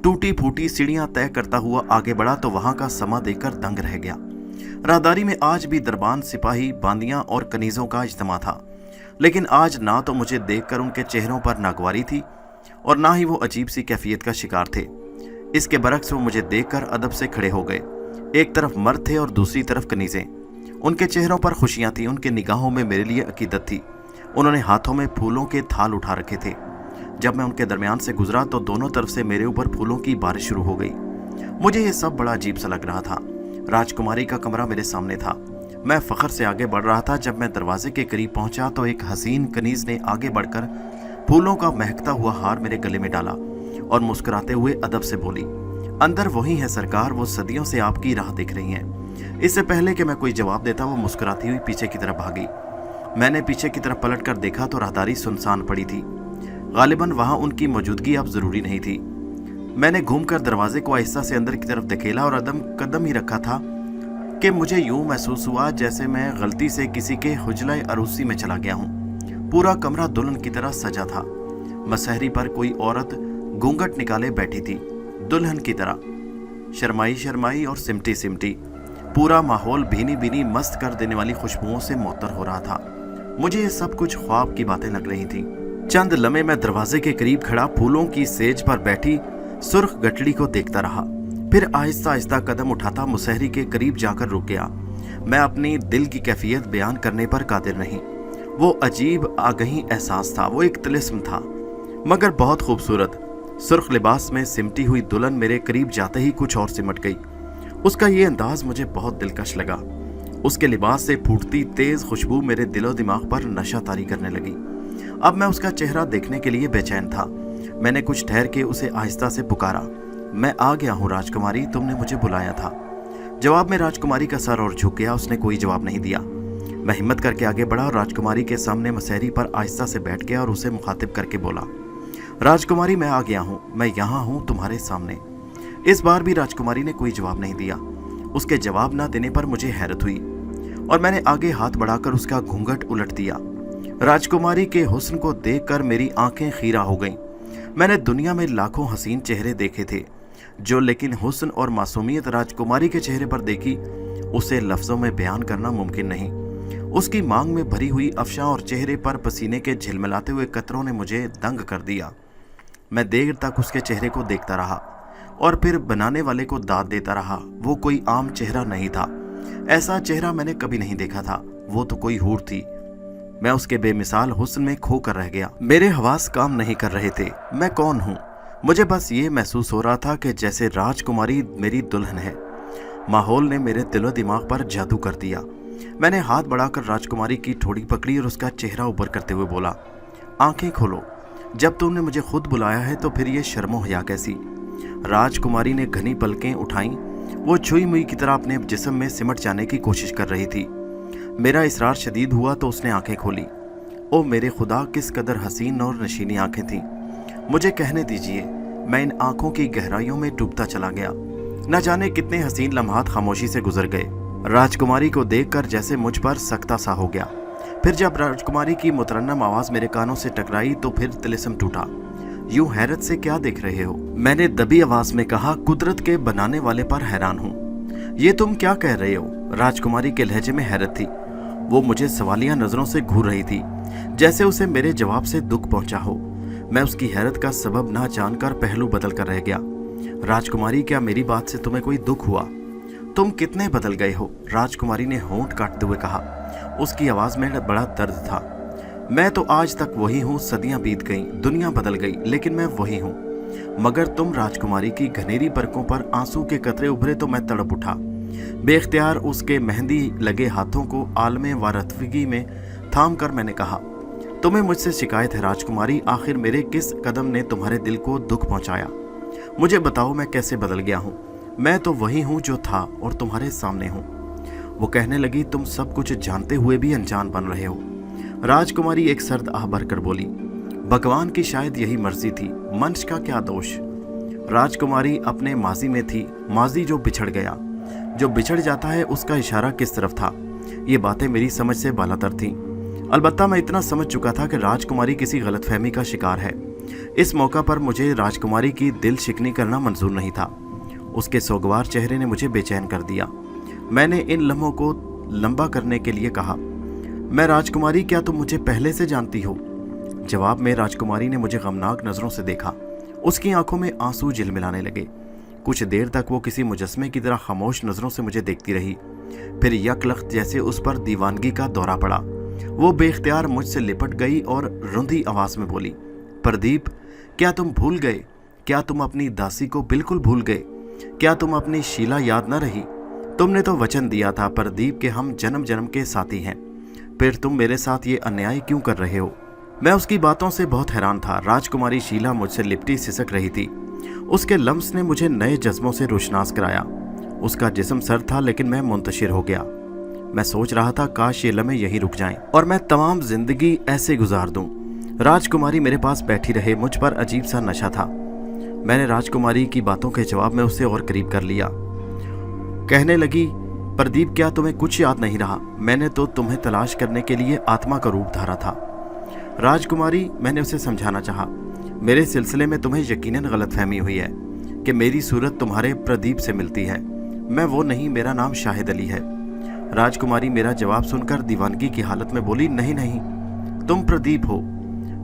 टूटी फूटी सीढ़ियां तय करता हुआ आगे बढ़ा तो वहां का समा देखकर दंग रह गया। राहदारी में आज भी दरबान, सिपाही, बांदियां और कनीज़ों का इज्तिमा था, लेकिन आज ना तो मुझे देखकर उनके चेहरों पर नागवारी थी और ना ही वो अजीब सी कैफियत का शिकार थे। इसके बरक्स वो मुझे देखकर अदब से खड़े हो गए। एक तरफ मर्द थे और दूसरी तरफ कनीज़ें। उनके चेहरों पर खुशियां थी, उनके निगाहों में मेरे लिए अकीदत थी। उन्होंने हाथों में फूलों के थाल उठा रखे थे। जब मैं उनके दरमियान से गुजरा तो दोनों तरफ से मेरे ऊपर फूलों की बारिश शुरू हो गई। मुझे ये सब बड़ा अजीब सा लग रहा था। राजकुमारी का कमरा मेरे सामने था। मैं फख्र से आगे बढ़ रहा था। जब मैं दरवाजे के करीब पहुंचा तो एक हसीन कनीज ने आगे बढ़कर फूलों का महकता हुआ हार मेरे गले में डाला और मुस्कुराते हुए अदब से बोली, अंदर वही है सरकार, वो सदियों से आपकी राह देख रही हैं। इससे पहले कि मैं कोई जवाब देता वो मुस्कुराती हुई पीछे की तरफ भागी। मैंने पीछे की तरफ पलट कर देखा तो राहदारी सुनसान पड़ी थी। गालिबन वहां उनकी मौजूदगी अब जरूरी नहीं थी। मैंने घूमकर दरवाजे को आहिस्ता से अंदर की तरफ धकेला और कदम ही रखा था कि मुझे यूं महसूस हुआ जैसे मैं गलती से किसी के हुजला अरूसी में चला गया हूं। पूरा कमरा दुल्हन की तरह सजा था। मसहरी पर कोई औरत घूंघट निकाले बैठी थी, दुल्हन की तरह, शर्माई शर्माई और सिमटी सिमटी। पूरा माहौल भीनी भीनी मस्त कर देने वाली खुशबुओं से मुअत्तर हो रहा था। मुझे ये सब कुछ ख्वाब की बातें लग रही थी। चंद लम्हे मैं दरवाजे के करीब खड़ा फूलों की सेज पर बैठी सुर्ख गठड़ी को देखता रहा। फिर आहिस्ता आहिस्ता कदम उठाता मुसहरी के करीब जाकर रुक गया। मैं अपनी दिल की कैफियत बयान करने पर कादिर नहीं। वो अजीब आगही एहसास था। वो एक तिलिस्म था, मगर बहुत खूबसूरत। सुर्ख लिबास में सिमटी हुई दुल्हन मेरे करीब जाते ही कुछ और सिमट गई उसका ये अंदाज मुझे बहुत दिलकश लगा। उसके लिबास से फूटती तेज खुशबू मेरे दिलो दिमाग पर नशा तारी करने लगी। अब मैं उसका चेहरा देखने के लिए बेचैन था। मैंने कुछ ठहर के उसे आहिस्ता से पुकारा, मैं आ गया हूँ राजकुमारी, तुमने मुझे बुलाया था। जवाब में राजकुमारी का सर और झुक गया। उसने कोई जवाब नहीं दिया। मैं हिम्मत करके आगे बढ़ा और राजकुमारी के सामने मसहरी पर आहिस्ता से बैठ गया और उसे मुखातिब करके बोला, राजकुमारी मैं आ गया हूँ, मैं यहाँ हूँ तुम्हारे सामने। इस बार भी राजकुमारी ने कोई जवाब नहीं दिया। उसके जवाब ना देने पर मुझे हैरत हुई और मैंने आगे हाथ बढ़ाकर उसका घूंघट उलट दिया। राजकुमारी के हुस्न को देखकर मेरी आंखें खीरा हो गईं। मैंने दुनिया में लाखों हसीन चेहरे देखे थे, जो लेकिन हुस्न और मासूमियत राजकुमारी के चेहरे पर देखी उसे लफ्जों में बयान करना मुमकिन नहीं। उसकी मांग में भरी हुई अफशा और चेहरे पर पसीने के झिलमिलाते हुए कतरों ने मुझे दंग कर दिया। मैं देर तक उसके चेहरे को देखता रहा और फिर बनाने वाले को दाद देता रहा। वो कोई आम चेहरा नहीं था, ऐसा चेहरा मैंने कभी नहीं देखा था। वो तो कोई हूर थी। मैं उसके बेमिसाल हुस्न में खो कर रह गया। मेरे हवास काम नहीं कर रहे थे। मैं कौन हूँ? मुझे बस ये महसूस हो रहा था कि जैसे राजकुमारी मेरी दुल्हन है। माहौल ने मेरे दिलो दिमाग पर जादू कर दिया। मैंने हाथ बढ़ाकर राजकुमारी की ठोड़ी पकड़ी और उसका चेहरा ऊपर करते हुए बोला, आंखें खोलो। जब तुमने मुझे खुद बुलाया है तो फिर ये शर्मो हया कैसी? राजकुमारी ने घनी पलकें उठाईं। वो छुई मुई की तरह अपने जिस्म में सिमट जाने की कोशिश कर रही थी। मेरा इसरार शदीद हुआ तो उसने आंखें खोली। ओ मेरे खुदा, किस कदर हसीन और नशीनी आंखें थीं। मुझे कहने दीजिए। मैं इन आंखों की गहराइयों में डूबता चला गया। न जाने कितने हसीन लम्हात खामोशी से गुजर गए। राजकुमारी को देखकर जैसे मुझ पर सख्ता सा हो गया। फिर जब राजकुमारी की मुतरन्नम आवाज मेरे कानों से टकराई तो फिर तिलिस्म टूटा। यूं हैरत से क्या देख रहे हो? मैंने दबी आवाज में कहा, कुदरत के बनाने वाले पर हैरान हूँ। ये तुम क्या कह रहे हो? राजकुमारी के लहजे में हैरत थी। वो मुझे सवालिया नजरों से घूर रही थी, जैसे उसे मेरे जवाब से दुख पहुंचा हो। मैं उसकी हैरत का सबब ना जानकर पहलू बदल कर रह गया। राजकुमारी, क्या मेरी बात से तुम्हें कोई दुख हुआ? तुम कितने बदल गए हो? राजकुमारी ने होंठ काटते हुए कहा। उसकी आवाज में बड़ा दर्द था। मैं तो आज तक वही हूँ। सदियां बीत गईं, दुनिया बदल गई, लेकिन मैं वही हूँ। मगर तुम राजकुमारी की घनेरी पलकों पर आंसू के कतरे उभरे तो मैं तड़प उठा। बेख्तियार उसके मेहंदी लगे हाथों को आलमे वारतगी में थाम कर मैंने कहा, तुम्हें मुझसे शिकायत है राजकुमारी? आखिर मेरे किस कदम ने तुम्हारे दिल को दुख पहुंचाया? मुझे बताओ, मैं कैसे बदल गया हूँ? मैं तो वही हूँ जो था और तुम्हारे सामने हूँ। वो कहने लगी, तुम सब कुछ जानते हुए भी अनजान बन रहे हो। राजकुमारी एक सर्द आह भरकर बोली, भगवान की शायद यही मर्जी थी, मनुष्य का क्या दोष। राजकुमारी अपने माजी में थी, माजी जो बिछड़ गया। जो बिछड़ जाता है उसका इशारा किस तरफ था? ये बातें मेरी समझ से बालातर थीं। अलबत्ता मैं इतना समझ चुका था कि राजकुमारी किसी गलतफहमी का शिकार है। इस मौका पर मुझे राजकुमारी की दिल शिकनी करना मंजूर नहीं था। उसके सोगवार चेहरे ने मुझे बेचैन कर दिया। मैंने इन लम्हों को लंबा करने के लिए कहा, मैं राजकुमारी, क्या तुम मुझे पहले से जानती हो? जवाब में राजकुमारी ने मुझे गमनाक नजरों से देखा। उसकी आंखों में आंसू झिलमिलाने लगे। कुछ देर तक वो किसी मुजस्मे की तरह खामोश नजरों से मुझे देखती रही। फिर यकलख्त जैसे उस पर दीवानगी का दौरा पड़ा। वो बेख्तियार मुझसे लिपट गई और रुंधी आवाज में बोली, प्रदीप, क्या तुम भूल गए? क्या तुम अपनी दासी को बिल्कुल भूल गए? क्या तुम अपनी शीला याद न रही? तुमने तो वचन दिया था प्रदीप के हम जन्म जन्म के साथी हैं। फिर तुम मेरे साथ ये अन्याय क्यों कर रहे हो? मैं उसकी बातों से बहुत हैरान था। राजकुमारी शीला मुझसे लिपटी सिसक रही थी। उसके लम्स ने मुझे नए जज्बों से रोशनास कराया। उसका जिस्म सर था, लेकिन मैं मुंतशिर हो गया। मैं सोच रहा था काश ये लम्हे यहीं रुक जाएं और मैं तमाम जिंदगी ऐसे गुजार दूं। राजकुमारी मेरे पास बैठी रहे। मुझ पर अजीब सा नशा था। मैंने राजकुमारी की बातों के जवाब में उससे और करीब कर लिया। कहने लगी, प्रदीप, क्या तुम्हें कुछ याद नहीं रहा? मैंने तो तुम्हें तलाश करने के लिए आत्मा का रूप धारा था। राजकुमारी, मैंने उसे समझाना चाहा, मेरे सिलसिले में तुम्हें यकीनन गलतफहमी हुई है कि मेरी सूरत तुम्हारे प्रदीप से मिलती है। मैं वो नहीं, मेरा नाम शाहिद अली है। राजकुमारी मेरा जवाब सुनकर दीवानगी की हालत में बोली, नहीं नहीं, तुम प्रदीप हो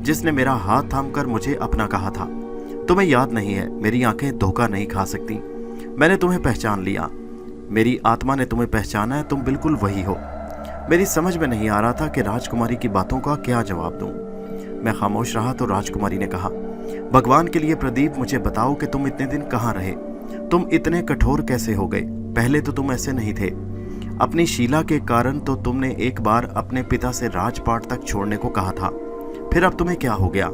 जिसने मेरा हाथ थामकर मुझे अपना कहा था। तुम्हें याद नहीं है? मेरी आंखें धोखा नहीं खा सकती। मैंने तुम्हें पहचान लिया। मेरी आत्मा ने तुम्हें पहचाना है। तुम बिल्कुल वही हो। मेरी समझ में नहीं आ रहा था कि राजकुमारी की बातों का क्या जवाब दूं। मैं खामोश रहा तो राजकुमारी ने कहा, भगवान के लिए प्रदीप, मुझे बताओ कि तुम इतने दिन कहाँ रहे? तुम इतने कठोर कैसे हो गए? पहले तो तुम ऐसे नहीं थे। अपनी शीला के कारण तो तुमने एक बार अपने पिता से राजपाट तक छोड़ने को कहा था, फिर अब तुम्हें क्या हो गया?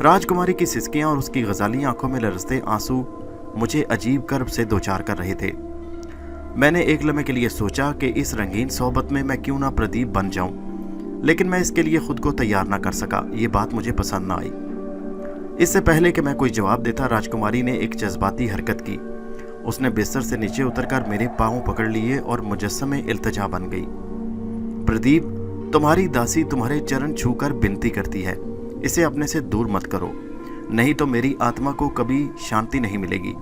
राजकुमारी की सिसकियां और उसकी गजाली आंखों में लरसते आंसू मुझे अजीब कर्ब से दो चार कर रहे थे। मैंने एक लम्हे के लिए सोचा कि इस रंगीन सोहबत में मैं क्यों ना प्रदीप बन जाऊं, लेकिन मैं इसके लिए खुद को तैयार ना कर सका। ये बात मुझे पसंद ना आई। इससे पहले कि मैं कोई जवाब देता, राजकुमारी ने एक जज्बाती हरकत की। उसने बिस्तर से नीचे उतरकर मेरे पांव पकड़ लिए और मुजस्समे इल्तिजा बन गई। प्रदीप, तुम्हारी दासी तुम्हारे चरण छूकर विनती करती है, इसे अपने से दूर मत करो, नहीं तो मेरी आत्मा को कभी शांति नहीं मिलेगी।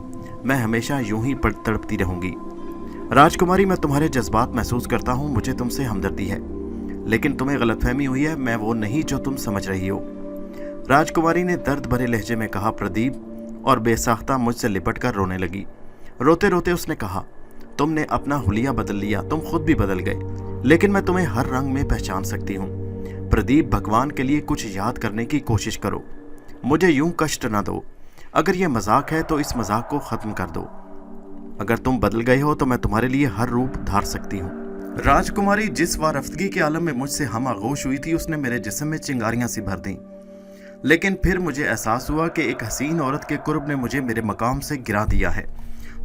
मैं हमेशा यूं ही तड़पती रहूंगी। राजकुमारी, मैं तुम्हारे जज्बात महसूस करता हूं, मुझे तुमसे हमदर्दी है, लेकिन तुम्हें गलतफहमी हुई है, मैं वो नहीं जो तुम समझ रही हो। राजकुमारी ने दर्द भरे लहजे में कहा प्रदीप, और बेसाख्ता मुझसे लिपट कर रोने लगी। रोते रोते उसने कहा, तुमने अपना हुलिया बदल लिया, तुम खुद भी बदल गए, लेकिन मैं तुम्हें हर रंग में पहचान सकती हूँ। प्रदीप, भगवान के लिए कुछ याद करने की कोशिश करो, मुझे यूं कष्ट न दो। अगर यह मजाक है तो इस मजाक को खत्म कर दो। अगर तुम बदल गए हो तो मैं तुम्हारे लिए हर रूप धार सकती हूँ। राजकुमारी जिस वारफ्तगी के आलम में मुझसे हम आगोश हुई थी, उसने मेरे जिस्म में चिंगारियां सी भर दी। लेकिन फिर मुझे एहसास हुआ कि एक हसीन औरत के कुर्ब ने मुझे मेरे मकाम से गिरा दिया है।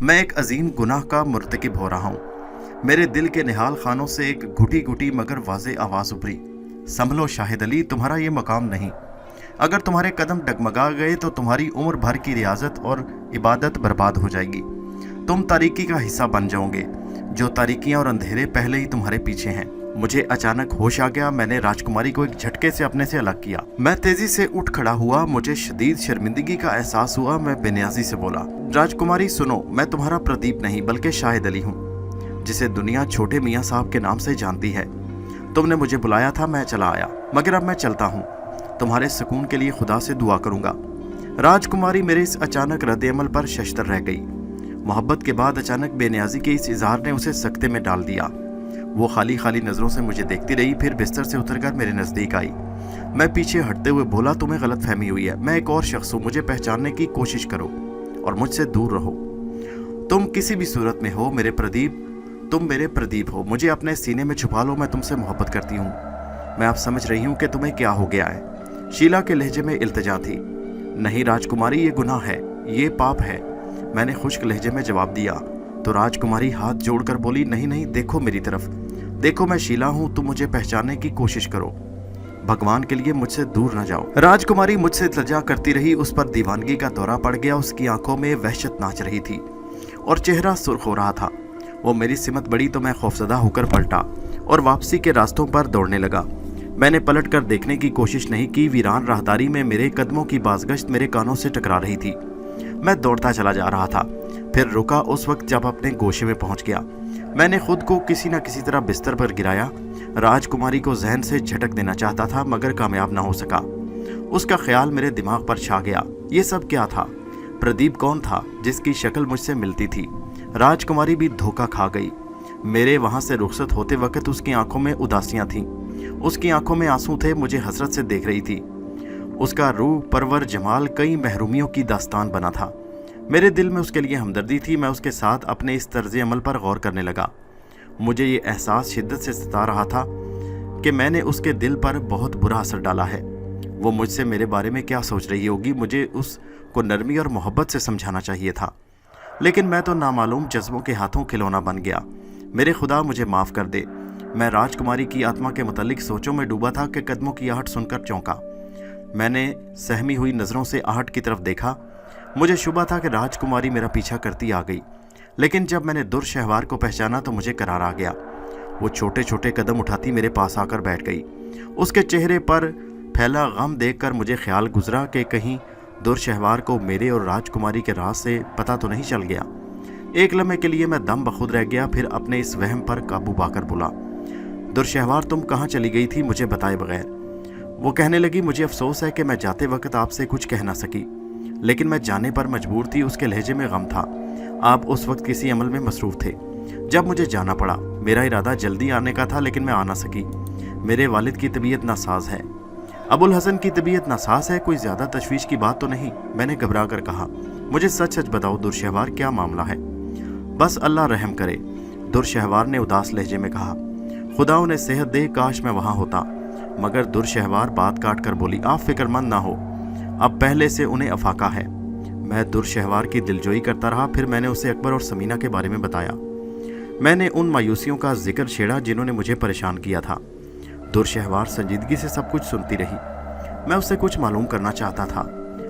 मैं एक अजीम गुनाह का मुर्तकिब हो रहा हूँ। मेरे दिल के निहाल खानों से एक घुटी घुटी मगर वाज़े आवाज़ उभरी, संभलो शाहिद अली, तुम्हारा ये मकाम नहीं। अगर तुम्हारे कदम डगमगा गए तो तुम्हारी उम्र भर की रियाजत और इबादत बर्बाद हो जाएगी। तुम तारीकी का हिस्सा बन जाओगे, जो तारीकियां और अंधेरे पहले ही तुम्हारे पीछे हैं। मुझे अचानक होश आ गया। मैंने राजकुमारी को एक झटके से अपने से अलग किया। मैं तेजी से उठ खड़ा हुआ। मुझे शदीद शर्मिंदगी का एहसास हुआ। मैं बेनियाजी से बोला, राजकुमारी सुनो, मैं तुम्हारा प्रदीप नहीं बल्कि शाहिद अली हूँ, जिसे दुनिया छोटे मियाँ साहब के नाम से जानती है। तुमने मुझे बुलाया था, मैं चला आया, मगर अब मैं चलता हूँ। तुम्हारे सुकून के लिए खुदा से दुआ करूंगा। राजकुमारी मेरे इस अचानक रद्द-ए-अमल पर शशतर रह गई। मोहब्बत के बाद अचानक बेनियाजी के इस इजहार ने उसे सख्ते में डाल दिया। वो खाली खाली नज़रों से मुझे देखती रही, फिर बिस्तर से उतरकर मेरे नज़दीक आई। मैं पीछे हटते हुए बोला, तुम्हें गलत फहमी हुई है, मैं एक और शख्स हूँ, मुझे पहचानने की कोशिश करो और मुझसे दूर रहो। तुम किसी भी सूरत में हो मेरे प्रदीप, तुम मेरे प्रदीप हो। मुझे अपने सीने में छुपा लो, मैं तुमसे मोहब्बत करती हूँ। मैं अब समझ रही हूँ कि तुम्हें क्या हो गया है। शीला के लहजे में इल्तिजा थी। नहीं राजकुमारी, ये गुनाह है, ये पाप है, मैंने खुश्क लहजे में जवाब दिया। तो राजकुमारी हाथ जोड़कर बोली, नहीं नहीं, देखो मेरी तरफ, देखो मैं शीला हूँ, तुम मुझे पहचानने की कोशिश करो, भगवान के लिए मुझसे दूर न जाओ। राजकुमारी मुझसे इल्तिजा करती रही। उस पर दीवानगी का दौरा पड़ गया। उसकी आंखों में वहशत नाच रही थी और चेहरा सुर्ख हो रहा था। वो मेरी सिमत बढ़ी तो मैं खौफजदा होकर पलटा और वापसी के रास्तों पर दौड़ने लगा। मैंने पलट कर देखने की कोशिश नहीं की। वीरान राहदारी में मेरे कदमों की बाज़गश्त मेरे कानों से टकरा रही थी। मैं दौड़ता चला जा रहा था, फिर रुका उस वक्त जब अपने गोशे में पहुंच गया। मैंने खुद को किसी न किसी तरह बिस्तर पर गिराया। राजकुमारी को जहन से झटक देना चाहता था, मगर कामयाब ना हो सका। उसका ख्याल मेरे दिमाग पर छा गया। ये सब क्या था? प्रदीप कौन था जिसकी शक्ल मुझसे मिलती थी? राजकुमारी भी धोखा खा गई। मेरे वहां से रुखसत होते वक्त उसकी आंखों में उदासियां थीं, उसकी आंखों में आंसू थे। मुझे हसरत से देख रही थी। उसका रूह परवर जमाल कई महरूमियों की दास्तान बना था। मेरे दिल में उसके लिए हमदर्दी थी। मैं उसके साथ अपने इस तर्ज अमल पर गौर करने लगा। मुझे ये एहसास शिद्दत से सता रहा था कि मैंने उसके दिल पर बहुत बुरा असर डाला है। वो मुझसे मेरे बारे में क्या सोच रही होगी? मुझे उसको नरमी और मोहब्बत से समझाना चाहिए था, लेकिन मैं तो नामालूम जज्बों के हाथों खिलौना बन गया। मेरे खुदा, मुझे माफ़ कर दे। मैं राजकुमारी की आत्मा के मुतल्लिक सोचों में डूबा था कि कदमों की आहट सुनकर चौंका। मैंने सहमी हुई नज़रों से आहट की तरफ देखा। मुझे शुबा था कि राजकुमारी मेरा पीछा करती आ गई, लेकिन जब मैंने दुर्शहवार को पहचाना तो मुझे करार आ गया। वो छोटे छोटे कदम उठाती मेरे पास आकर बैठ गई। उसके चेहरे पर फैला गम देखकर मुझे ख्याल गुजरा कि कहीं दुर्शहवार को मेरे और राजकुमारी के राज से पता तो नहीं चल गया। एक लम्हे के लिए मैं दम बखुद रह गया, फिर अपने इस वहम पर काबू पाकर बोला, दुर्शहवार तुम कहाँ चली गई थी मुझे बताए बगैर? वो कहने लगी, मुझे अफसोस है कि मैं जाते वक्त आपसे कुछ कह ना सकी, लेकिन मैं जाने पर मजबूर थी। उसके लहजे में गम था। आप उस वक्त किसी अमल में मसरूफ़ थे जब मुझे जाना पड़ा। मेरा इरादा जल्दी आने का था, लेकिन मैं आ ना सकी। मेरे वालिद की तबीयत नासाज है। अबुल हसन की तबीयत नासाज है, कोई ज़्यादा तशवीश की बात तो नहीं? मैंने घबरा कर कहा, मुझे सच सच बताओ दुर्शहवार, क्या मामला है? बस अल्लाह रहम करे, दुरशहवार ने उदास लहजे में कहा। खुदा उन्हें सेहत दे, काश मैं वहाँ होता। मगर दुरशहवार बात काट कर बोली, आप फिक्रमंद ना हो, अब पहले से उन्हें अफाका है। मैं दुरशहवार की दिलजोई करता रहा। फिर मैंने उसे अकबर और समीना के बारे में बताया। मैंने उन मायूसियों का जिक्र छेड़ा जिन्होंने मुझे परेशान किया था। दुरशहवार संजीदगी से सब कुछ सुनती रही। मैं उससे कुछ मालूम करना चाहता था,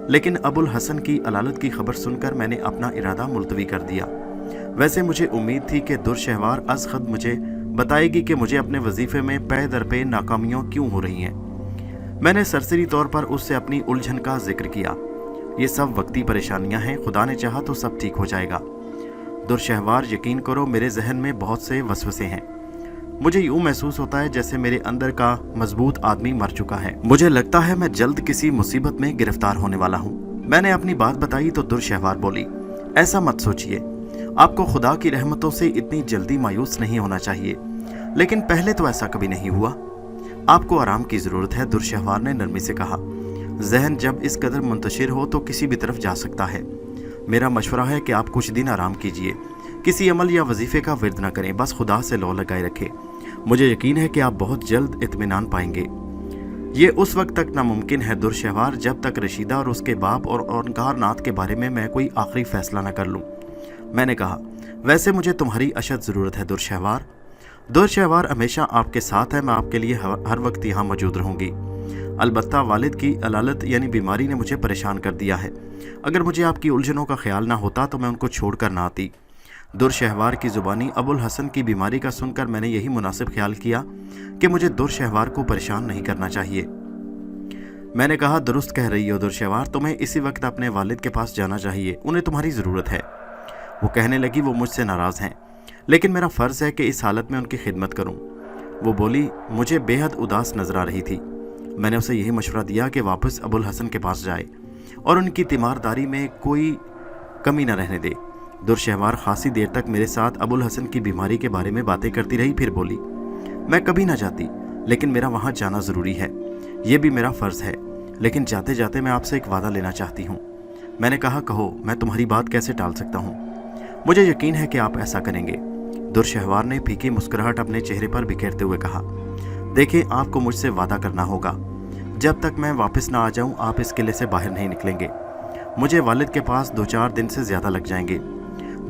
लेकिन अबुल हसन की अलालत की खबर सुनकर मैंने अपना इरादा मुलतवी कर दिया। वैसे मुझे उम्मीद थी कि दुरशहवार अज खुद मुझे बताएगी कि मुझे अपने वजीफे में पे दर पे नाकामियाँ क्यों हो रही हैं। मैंने सरसरी तौर पर उससे अपनी उलझन का जिक्र किया। ये सब वक्ती परेशानियां हैं, खुदा ने चाहा तो सब ठीक हो जाएगा। दुरशहवार, यकीन करो मेरे जहन में बहुत से वसवसे हैं। मुझे यूं महसूस होता है जैसे मेरे अंदर का मजबूत आदमी मर चुका है। मुझे लगता है मैं जल्द किसी मुसीबत में गिरफ्तार होने वाला हूँ। मैंने अपनी बात बताई तो दुरशहवार बोली, ऐसा मत सोचिए, आपको खुदा की रहमतों से इतनी जल्दी मायूस नहीं होना चाहिए, लेकिन पहले तो ऐसा कभी नहीं हुआ। आपको आराम की जरूरत है, दुरशहवार ने नरमी से कहा। जहन जब इस कदर मुंतशिर हो तो किसी भी तरफ जा सकता है। मेरा मशवरा है कि आप कुछ दिन आराम कीजिए, किसी अमल या वजीफे का विर्द न करें, बस खुदा से लौ लगाए रखें। मुझे यकीन है कि आप बहुत जल्द इत्मीनान पाएंगे। ये उस वक्त तक नामुमकिन है दुरशहवार, जब तक रशीदा और उसके बाप और ओंकारनाथ के बारे में मैं कोई आखिरी फैसला न कर लूँ। मैंने कहा, वैसे मुझे तुम्हारी अशद ज़रूरत है दुरशहवार। दुरशहवार, हमेशा आपके साथ है, मैं आपके लिए हर वक्त यहाँ मौजूद रहूँगी। अलबत्ता वालिद की अलालत यानी बीमारी ने मुझे परेशान कर दिया है। अगर मुझे आपकी उलझनों का ख्याल ना होता तो मैं उनको छोड़ कर ना आती। दुरशहवार की ज़ुबानी अबुल हसन की बीमारी का सुनकर मैंने यही मुनासिब ख्याल किया कि मुझे दुरशहवार को परेशान नहीं करना चाहिए। मैंने कहा, दुरुस्त कह रही हो दुरशहवार, तुम्हें इसी वक्त अपने वालिद के पास जाना चाहिए, उन्हें तुम्हारी ज़रूरत है। वो कहने लगी, वो मुझसे नाराज़ हैं, लेकिन मेरा फ़र्ज़ है कि इस हालत में उनकी खिदमत करूं। वो बोली, मुझे बेहद उदास नजर आ रही थी। मैंने उसे यही मशवरा दिया कि वापस अबुल हसन के पास जाए और उनकी तीमारदारी में कोई कमी न रहने दे। दुरशहवार खासी देर तक मेरे साथ अबुल हसन की बीमारी के बारे में बातें करती रही, फिर बोली, मैं कभी ना जाती, लेकिन मेरा वहाँ जाना ज़रूरी है, ये भी मेरा फ़र्ज़ है, लेकिन जाते जाते मैं आपसे एक वादा लेना चाहती हूँ। मैंने कहा, कहो, मैं तुम्हारी बात कैसे टाल सकता हूँ, मुझे यकीन है कि आप ऐसा करेंगे। दुरशहवार ने फीकी मुस्कुराहट अपने चेहरे पर बिखेरते हुए कहा, देखिए, आपको मुझसे वादा करना होगा, जब तक मैं वापस ना आ जाऊं आप इस किले से बाहर नहीं निकलेंगे। मुझे वालिद के पास 2-4 दिन से ज़्यादा लग जाएंगे।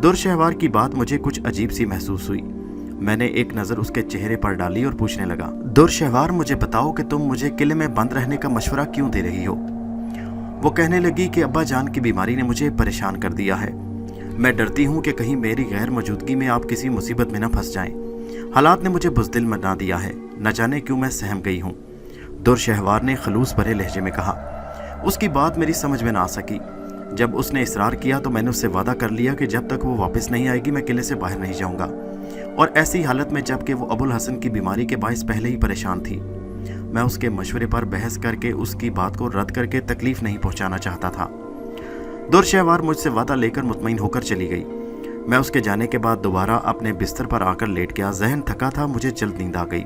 दुरशहवार की बात मुझे कुछ अजीब सी महसूस हुई। मैंने एक नज़र उसके चेहरे पर डाली और पूछने लगा, दुरशहवार, मुझे बताओ कि तुम मुझे किले में बंद रहने का मशवरा क्यों दे रही हो? वो कहने लगी कि अब्बा जान की बीमारी ने मुझे परेशान कर दिया है। मैं डरती हूँ कि कहीं मेरी गैर मौजूदगी में आप किसी मुसीबत में न फंस जाएं। हालात ने मुझे बुज़दिल बना दिया है, न जाने क्यों मैं सहम गई हूँ, दुरशहवार ने खलूस भरे लहजे में कहा। उसकी बात मेरी समझ में ना आ सकी। जब उसने इसरार किया तो मैंने उससे वादा कर लिया कि जब तक वो वापस नहीं आएगी मैं किले से बाहर नहीं जाऊँगा, और ऐसी हालत में जबकि वो अबुल हसन की बीमारी के बायस पहले ही परेशान थी। मैं उसके मशवरे पर बहस करके उसकी बात को रद्द करके तकलीफ नहीं पहुँचाना चाहता था। दुरशहवार मुझसे वादा लेकर मुतमईन होकर चली गई। मैं उसके जाने के बाद दोबारा अपने बिस्तर पर आकर लेट गया। जहन थका था, मुझे जल्द नींद आ गई।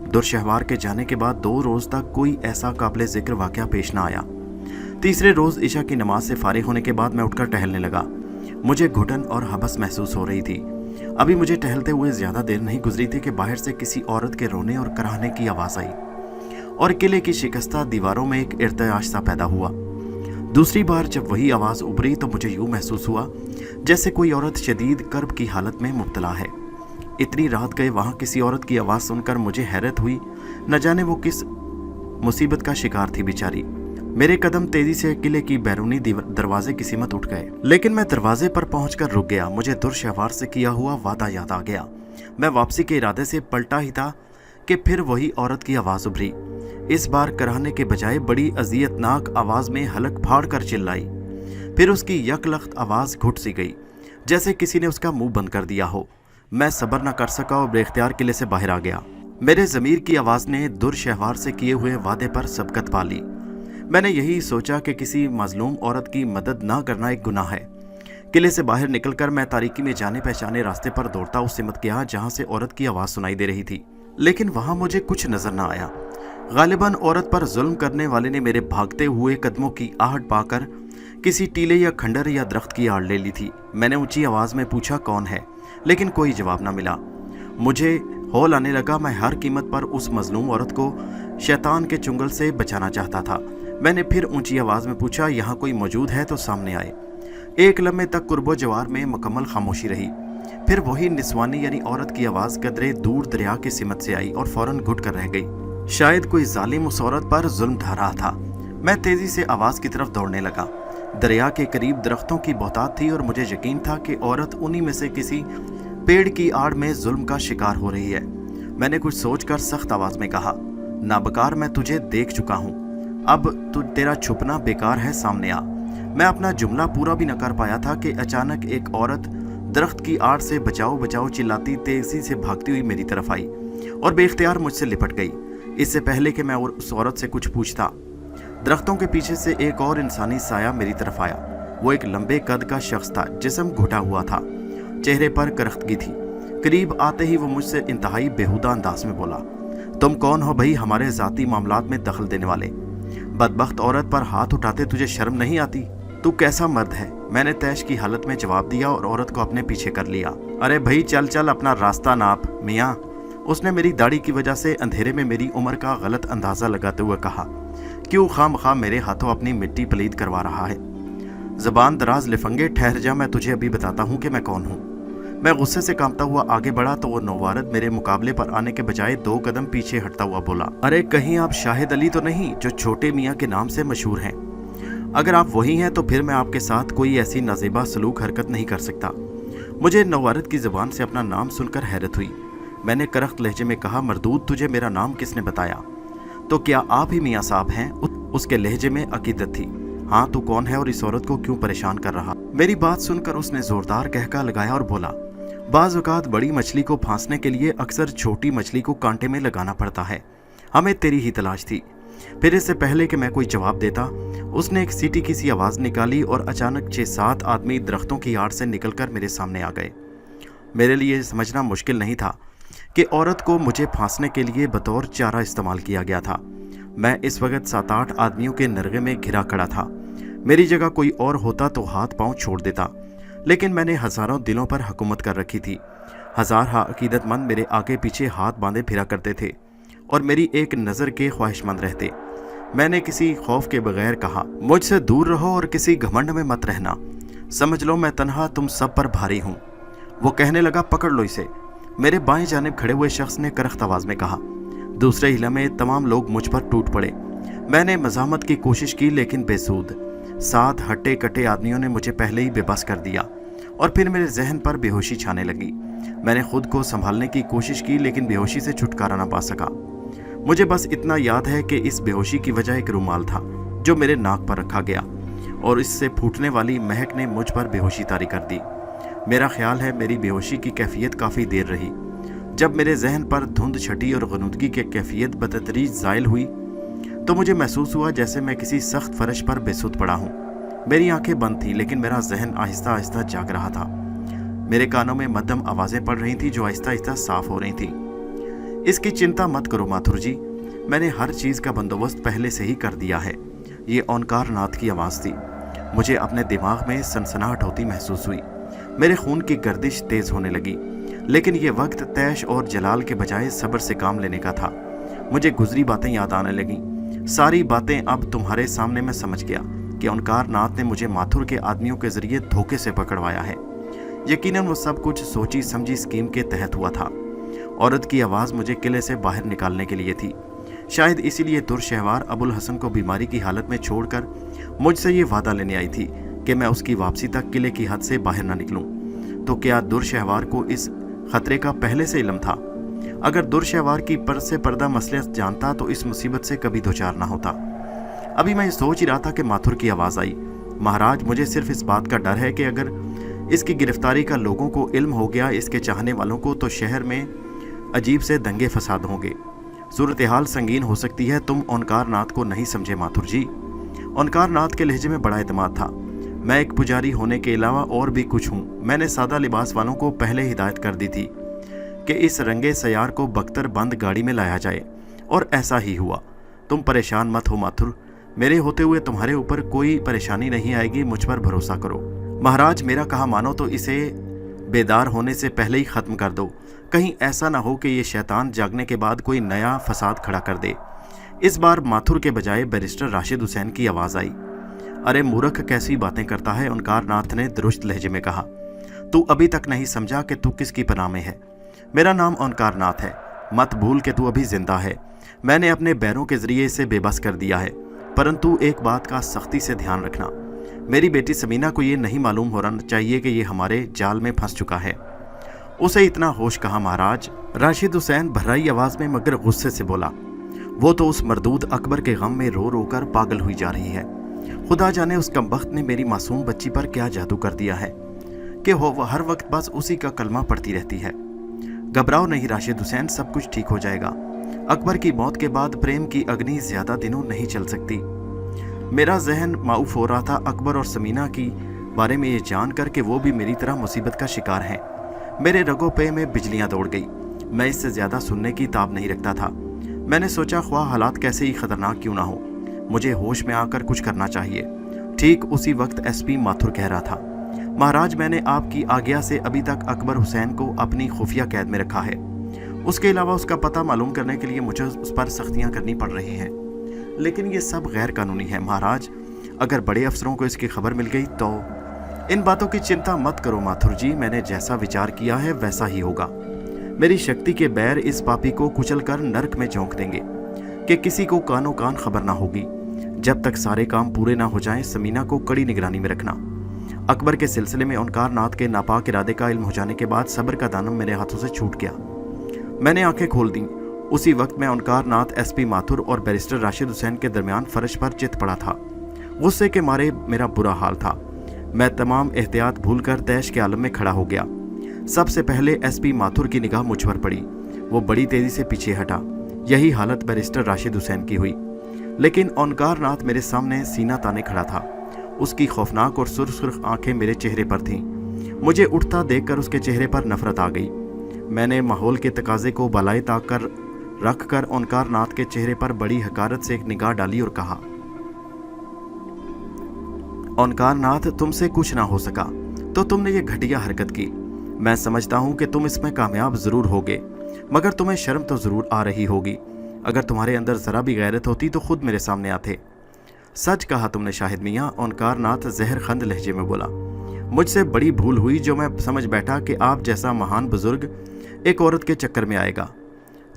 दुरशहवार के जाने के बाद 2 रोज़ तक कोई ऐसा काबिल जिक्र वाक़या पेश ना आया। तीसरे रोज़ इशा की नमाज से फारिग होने के बाद मैं उठकर टहलने लगा। मुझे घुटन और हबस महसूस हो रही थी। अभी मुझे टहलते हुए ज़्यादा देर नहीं गुजरी थी कि बाहर से किसी औरत के रोने और कराहने की आवाज़ आई और किले की शिकस्ता दीवारों में एक इर्तियाश सा पैदा हुआ। दूसरी बार जब वही आवाज़ उभरी तो मुझे यूँ महसूस हुआ जैसे कोई औरत शदीद कर्ब की हालत में मुब्तला है। इतनी रात गए वहाँ किसी औरत की आवाज़ सुनकर मुझे हैरत हुई। न जाने वो किस मुसीबत का शिकार थी बेचारी। मेरे कदम तेजी से किले की बैरूनी दरवाजे की सिमत उठ गए, लेकिन मैं दरवाजे पर पहुंचकर रुक गया। मुझे दुरशहवार से किया हुआ वादा याद आ गया। मैं वापसी के इरादे से पलटा ही था कि फिर वही औरत की आवाज़ उभरी। इस बार कराहने के बजाय बड़ी अजियतनाक आवाज़ में हलक फाड़ कर चिल्लाई। फिर उसकी यकलख्त आवाज़ घुट सी गई, जैसे किसी ने उसका मुंह बंद कर दिया हो। मैं सब्र न कर सका और बेख्तियार किले से बाहर आ गया। मेरे ज़मीर की आवाज़ ने दुरशहवार से किए हुए वादे पर सबकत पा ली। मैंने यही सोचा कि किसी मजलूम औरत की मदद ना करना एक गुनाह है। किले से बाहर निकलकर मैं तारीकी में जाने पहचाने रास्ते पर दौड़ता उस सिमत गया जहाँ से औरत की आवाज़ सुनाई दे रही थी, लेकिन वहाँ मुझे कुछ नज़र न आया। गालिबन औरत पर जुल्म करने वाले ने मेरे भागते हुए कदमों की आहट पाकर किसी टीले या खंडर या दरख्त की आड़ ले ली थी। मैंने ऊंची आवाज़ में पूछा कौन है, लेकिन कोई जवाब ना मिला। मुझे हौल आने लगा। मैं हर कीमत पर उस मजलूम औरत को शैतान के चुंगल से बचाना चाहता था। मैंने फिर ऊंची आवाज़ में पूछा, यहाँ कोई मौजूद है तो सामने आए। एक लम्हे तक कुर्बो जवार में मुकम्मल खामोशी रही। फिर वही निस्वानी यानी औरत की आवाज़ कदरे दूर दरिया की सिमत से आई और फौरन घुट कर रह गई। शायद कोई जालिम उस औरत पर जुल्म ढा रहा था। मैं तेज़ी से आवाज़ की तरफ दौड़ने लगा। दरिया के करीब दरख्तों की बहुतात थी और मुझे यकीन था कि औरत उन्हीं में से किसी पेड़ की आड़ में जुल्म का शिकार हो रही है। मैंने कुछ सोचकर सख्त आवाज़ में कहा, नाबकार मैं तुझे देख चुका हूँ, अब तेरा छुपना बेकार है, सामने आ। मैं अपना जुमला पूरा भी न कर पाया था कि अचानक एक औरत दरख्त की आड़ से बचाओ बचाओ चिल्लाती तेजी से भागती हुई मेरी तरफ आई और बेख्तियार मुझसे लिपट गई। इससे पहले कि मैं उस औरत से कुछ पूछता, दरख्तों के पीछे से एक और इंसानी साया मेरी तरफ आया। वो एक लंबे कद का शख्स था, जिस्म घुटा हुआ था, चेहरे पर करख्तगी थी। करीब आते ही वो मुझसे इंतहाई बेहुदा अंदाज में बोला, तुम कौन हो भाई हमारे ज़ाती मामलात में दखल देने वाले? बदबख्त औरत पर हाथ उठाते तुझे शर्म नहीं आती? तू कैसा मर्द है? मैंने तैश की हालत में जवाब दिया और औरत को अपने पीछे कर लिया। अरे भाई चल चल, अपना रास्ता नाप मियाँ। उसने मेरी दाढ़ी की वजह से अंधेरे में मेरी उम्र का गलत अंदाज़ा लगाते हुए कहा, क्यों खामखा मेरे हाथों अपनी मिट्टी पलीद करवा रहा है? ज़बान दराज लिफंगे, ठहर जा, मैं तुझे अभी बताता हूँ कि मैं कौन हूँ। मैं गुस्से से कांपता हुआ आगे बढ़ा तो वो नौवारद मेरे मुकाबले पर आने के बजाय 2 कदम पीछे हटता हुआ बोला, अरे कहीं आप शाहिद अली तो नहीं जो छोटे मियाँ के नाम से मशहूर हैं? अगर आप वही हैं तो फिर मैं आपके साथ कोई ऐसी नाज़ेबा सलूक हरकत नहीं कर सकता। मुझे नौवारद की ज़बान से अपना नाम सुनकर हैरत हुई। मैंने करख्त लहजे में कहा, मरदूद तुझे मेरा नाम किसने बताया? तो क्या आप ही मियाँ साहब हैं? उसके लहजे में अकीदत थी। हाँ, तू कौन है और इस औरत को क्यों परेशान कर रहा? मेरी बात सुनकर उसने जोरदार कहका लगाया और बोला, बाज़ औक़ात बड़ी मछली को फांसने के लिए अक्सर छोटी मछली को कांटे में लगाना पड़ता है। हमें तेरी ही तलाश थी। फिर इससे पहले कि मैं कोई जवाब देता, उसने एक सीटी की सी आवाज़ निकाली और अचानक 6-7 आदमी दरख्तों की आड़ से निकलकर मेरे सामने आ गए। मेरे लिए समझना मुश्किल नहीं था कि औरत को मुझे फांसने के लिए बतौर चारा इस्तेमाल किया गया था। मैं इस वक्त 7-8 आदमियों के नरगे में घिरा खड़ा था। मेरी जगह कोई और होता तो हाथ पांव छोड़ देता, लेकिन मैंने हज़ारों दिलों पर हुकूमत कर रखी थी। हज़ार अकीदतमंद मेरे आगे पीछे हाथ बांधे फिरा करते थे और मेरी एक नज़र के ख्वाहिशमंद रहते। मैंने किसी खौफ के बगैर कहा, मुझसे दूर रहो और किसी घमंड में मत रहना। समझ लो मैं तन्हा तुम सब पर भारी हूँ। वो कहने लगा, पकड़ लो इसे। मेरे बाएं जानिब खड़े हुए शख्स ने करख्त आवाज़ में कहा। दूसरे हिला में तमाम लोग मुझ पर टूट पड़े। मैंने मज़ामत की कोशिश की लेकिन बेसूद। 7 हट्टे कट्टे आदमियों ने मुझे पहले ही बेबस कर दिया और फिर मेरे जहन पर बेहोशी छाने लगी। मैंने खुद को संभालने की कोशिश की लेकिन बेहोशी से छुटकारा ना पा सका। मुझे बस इतना याद है कि इस बेहोशी की वजह एक रुमाल था जो मेरे नाक पर रखा गया और इससे फूटने वाली महक ने मुझ पर बेहोशी तारी कर दी। मेरा ख्याल है मेरी बेहोशी की कैफियत काफ़ी देर रही। जब मेरे जहन पर धुंध छटी और गनुदगी की कैफियत बतदरीज ज़ायल हुई तो मुझे महसूस हुआ जैसे मैं किसी सख्त फर्श पर बेसुध पड़ा हूँ। मेरी आंखें बंद थीं लेकिन मेरा जहन आहिस्ता आहिस्ता जाग रहा था। मेरे कानों में मध्यम आवाज़ें पड़ रही थीं जो आहिस्ता आहिस्ता साफ हो रही थीं। इसकी चिंता मत करो माथुर जी, मैंने हर चीज़ का बंदोबस्त पहले से ही कर दिया है। ये ओंकार नाथ की आवाज़ थी। मुझे अपने दिमाग में सनसनाहट होती महसूस हुई। मेरे खून की गर्दिश तेज़ होने लगी, लेकिन ये वक्त तैश और जलाल के बजाय सब्र से काम लेने का था। मुझे गुजरी बातें याद आने लगीं। सारी बातें अब तुम्हारे सामने मैं समझ गया कि ओंकार नाथ ने मुझे माथुर के आदमियों के जरिए धोखे से पकड़वाया है। यकीनन वो सब कुछ सोची समझी स्कीम के तहत हुआ था। औरत की आवाज़ मुझे किले से बाहर निकालने के लिए थी। शायद इसीलिए दुरशहवार अबुल हसन को बीमारी की हालत में छोड़कर मुझसे ये वादा लेने आई थी कि मैं उसकी वापसी तक किले की हद से बाहर न निकलूं। तो क्या दुरशहवार को इस खतरे का पहले से इल्म था? अगर दुरशहवार की पर से पर्दा मसलियत जानता तो इस मुसीबत से कभी दो चार ना होता। अभी मैं सोच ही रहा था कि माथुर की आवाज़ आई, महाराज मुझे सिर्फ इस बात का डर है कि अगर इसकी गिरफ्तारी का लोगों को इल्म हो गया, इसके चाहने वालों को, तो शहर में अजीब से दंगे फसाद होंगे। सूरत हाल संगीन हो सकती है। तुम ओंकार नाथ को नहीं समझे माथुर जी। ओंकार नाथ के लहजे में बड़ा एतमाद था। मैं एक पुजारी होने के अलावा और भी कुछ हूँ। मैंने सादा लिबास वालों को पहले हिदायत कर दी थी कि इस रंगे सयार को बख्तर बंद गाड़ी में लाया जाए, और ऐसा ही हुआ। तुम परेशान मत हो माथुर, मेरे होते हुए तुम्हारे ऊपर कोई परेशानी नहीं आएगी, मुझ पर भरोसा करो। महाराज मेरा कहा मानो तो इसे बेदार होने से पहले ही ख़त्म कर दो, कहीं ऐसा ना हो कि ये शैतान जागने के बाद कोई नया फसाद खड़ा कर दे। इस बार माथुर के बजाय बैरिस्टर राशिद हुसैन की आवाज़ आई। अरे मूर्ख, कैसी बातें करता है, ओंकार नाथ ने दुरुस्त लहजे में कहा। तू अभी तक नहीं समझा कि तू किसकी पनाह में है। मेरा नाम ओंकार नाथ है, मत भूल कि तू अभी जिंदा है। मैंने अपने बैरों के जरिए इसे बेबस कर दिया है, परंतु एक बात का सख्ती से ध्यान रखना, मेरी बेटी समीना को ये नहीं मालूम होना चाहिए कि ये हमारे जाल में फंस चुका है। उसे इतना होश कहाँ महाराज? राशिद हुसैन भर्राई आवाज़ में मगर गुस्से से बोला। वो तो उस मरदूद अकबर के गम में रो रो कर पागल हुई जा रही है। खुदा जाने उस कमबख्त ने मेरी मासूम बच्ची पर क्या जादू कर दिया है कि वो हर वक्त बस उसी का कलमा पढ़ती रहती है। घबराओ नहीं राशिद हुसैन, सब कुछ ठीक हो जाएगा। अकबर की मौत के बाद प्रेम की अग्नि ज़्यादा दिनों नहीं चल सकती। मेरा जहन माऊफ हो रहा था अकबर और समीना की बारे में ये जानकर कि वो भी मेरी तरह मुसीबत का शिकार हैं। मेरे रगों पे में बिजलियां दौड़ गई। मैं इससे ज़्यादा सुनने की ताब नहीं रखता था। मैंने सोचा ख्वाह हालात कैसे ही खतरनाक क्यों ना हो, मुझे होश में आकर कुछ करना चाहिए। ठीक उसी वक्त एसपी माथुर कह रहा था, महाराज मैंने आपकी आज्ञा से अभी तक अकबर हुसैन को अपनी खुफिया कैद में रखा है। उसके अलावा उसका पता मालूम करने के लिए मुझे उस पर सख्तियाँ करनी पड़ रही हैं, लेकिन ये सब गैर कानूनी है। महाराज अगर बड़े अफसरों को इसकी खबर मिल गई तो? इन बातों की चिंता मत करो माथुर जी, मैंने जैसा विचार किया है वैसा ही होगा। मेरी शक्ति के बैर इस पापी को कुचल कर नर्क में झोंक देंगे कि किसी को कानो कान खबर ना होगी। जब तक सारे काम पूरे ना हो जाएं, समीना को कड़ी निगरानी में रखना। अकबर के सिलसिले में ओंकार नाथ के नापाक इरादे का इल्म हो जाने के बाद सब्र का दामन मेरे हाथों से छूट गया। मैंने आंखें खोल दी। उसी वक्त मैं ओंकार नाथ, एसपी माथुर और बैरिस्टर राशिद हुसैन के दरमियान फर्श पर चित पड़ा था। गुस्से के मारे मेरा बुरा हाल था। मैं तमाम एहतियात भूलकर तैश के आलम में खड़ा हो गया। सबसे पहले एसपी माथुर की निगाह मुझ पर पड़ी। वो बड़ी तेजी से पीछे हटा। यही हालत बैरिस्टर राशिद हुसैन की हुई, लेकिन ओंकार नाथ मेरे सामने सीना ताने खड़ा था। उसकी खौफनाक और सुर्ख आंखें मेरे चेहरे पर थीं। मुझे उठता देखकर उसके चेहरे पर नफरत आ गई। मैंने माहौल के तकाजे को बलाए ताक कर रख कर ओंकार नाथ के चेहरे पर बड़ी हकारत से एक निगाह डाली और कहा, ओंकार नाथ, तुमसे कुछ ना हो सका तो तुमने ये घटिया हरकत की। मैं समझता हूं कि तुम इसमें कामयाब जरूर होगे, मगर तुम्हें शर्म तो जरूर आ रही होगी। अगर तुम्हारे अंदर जरा भी गैरत होती तो खुद मेरे सामने आते। सच कहा तुमने शाहिद मियाँ, ओंकार नाथ जहरखंद लहजे में बोला। मुझसे बड़ी भूल हुई जो मैं समझ बैठा कि आप जैसा महान बुजुर्ग एक औरत के चक्कर में आएगा।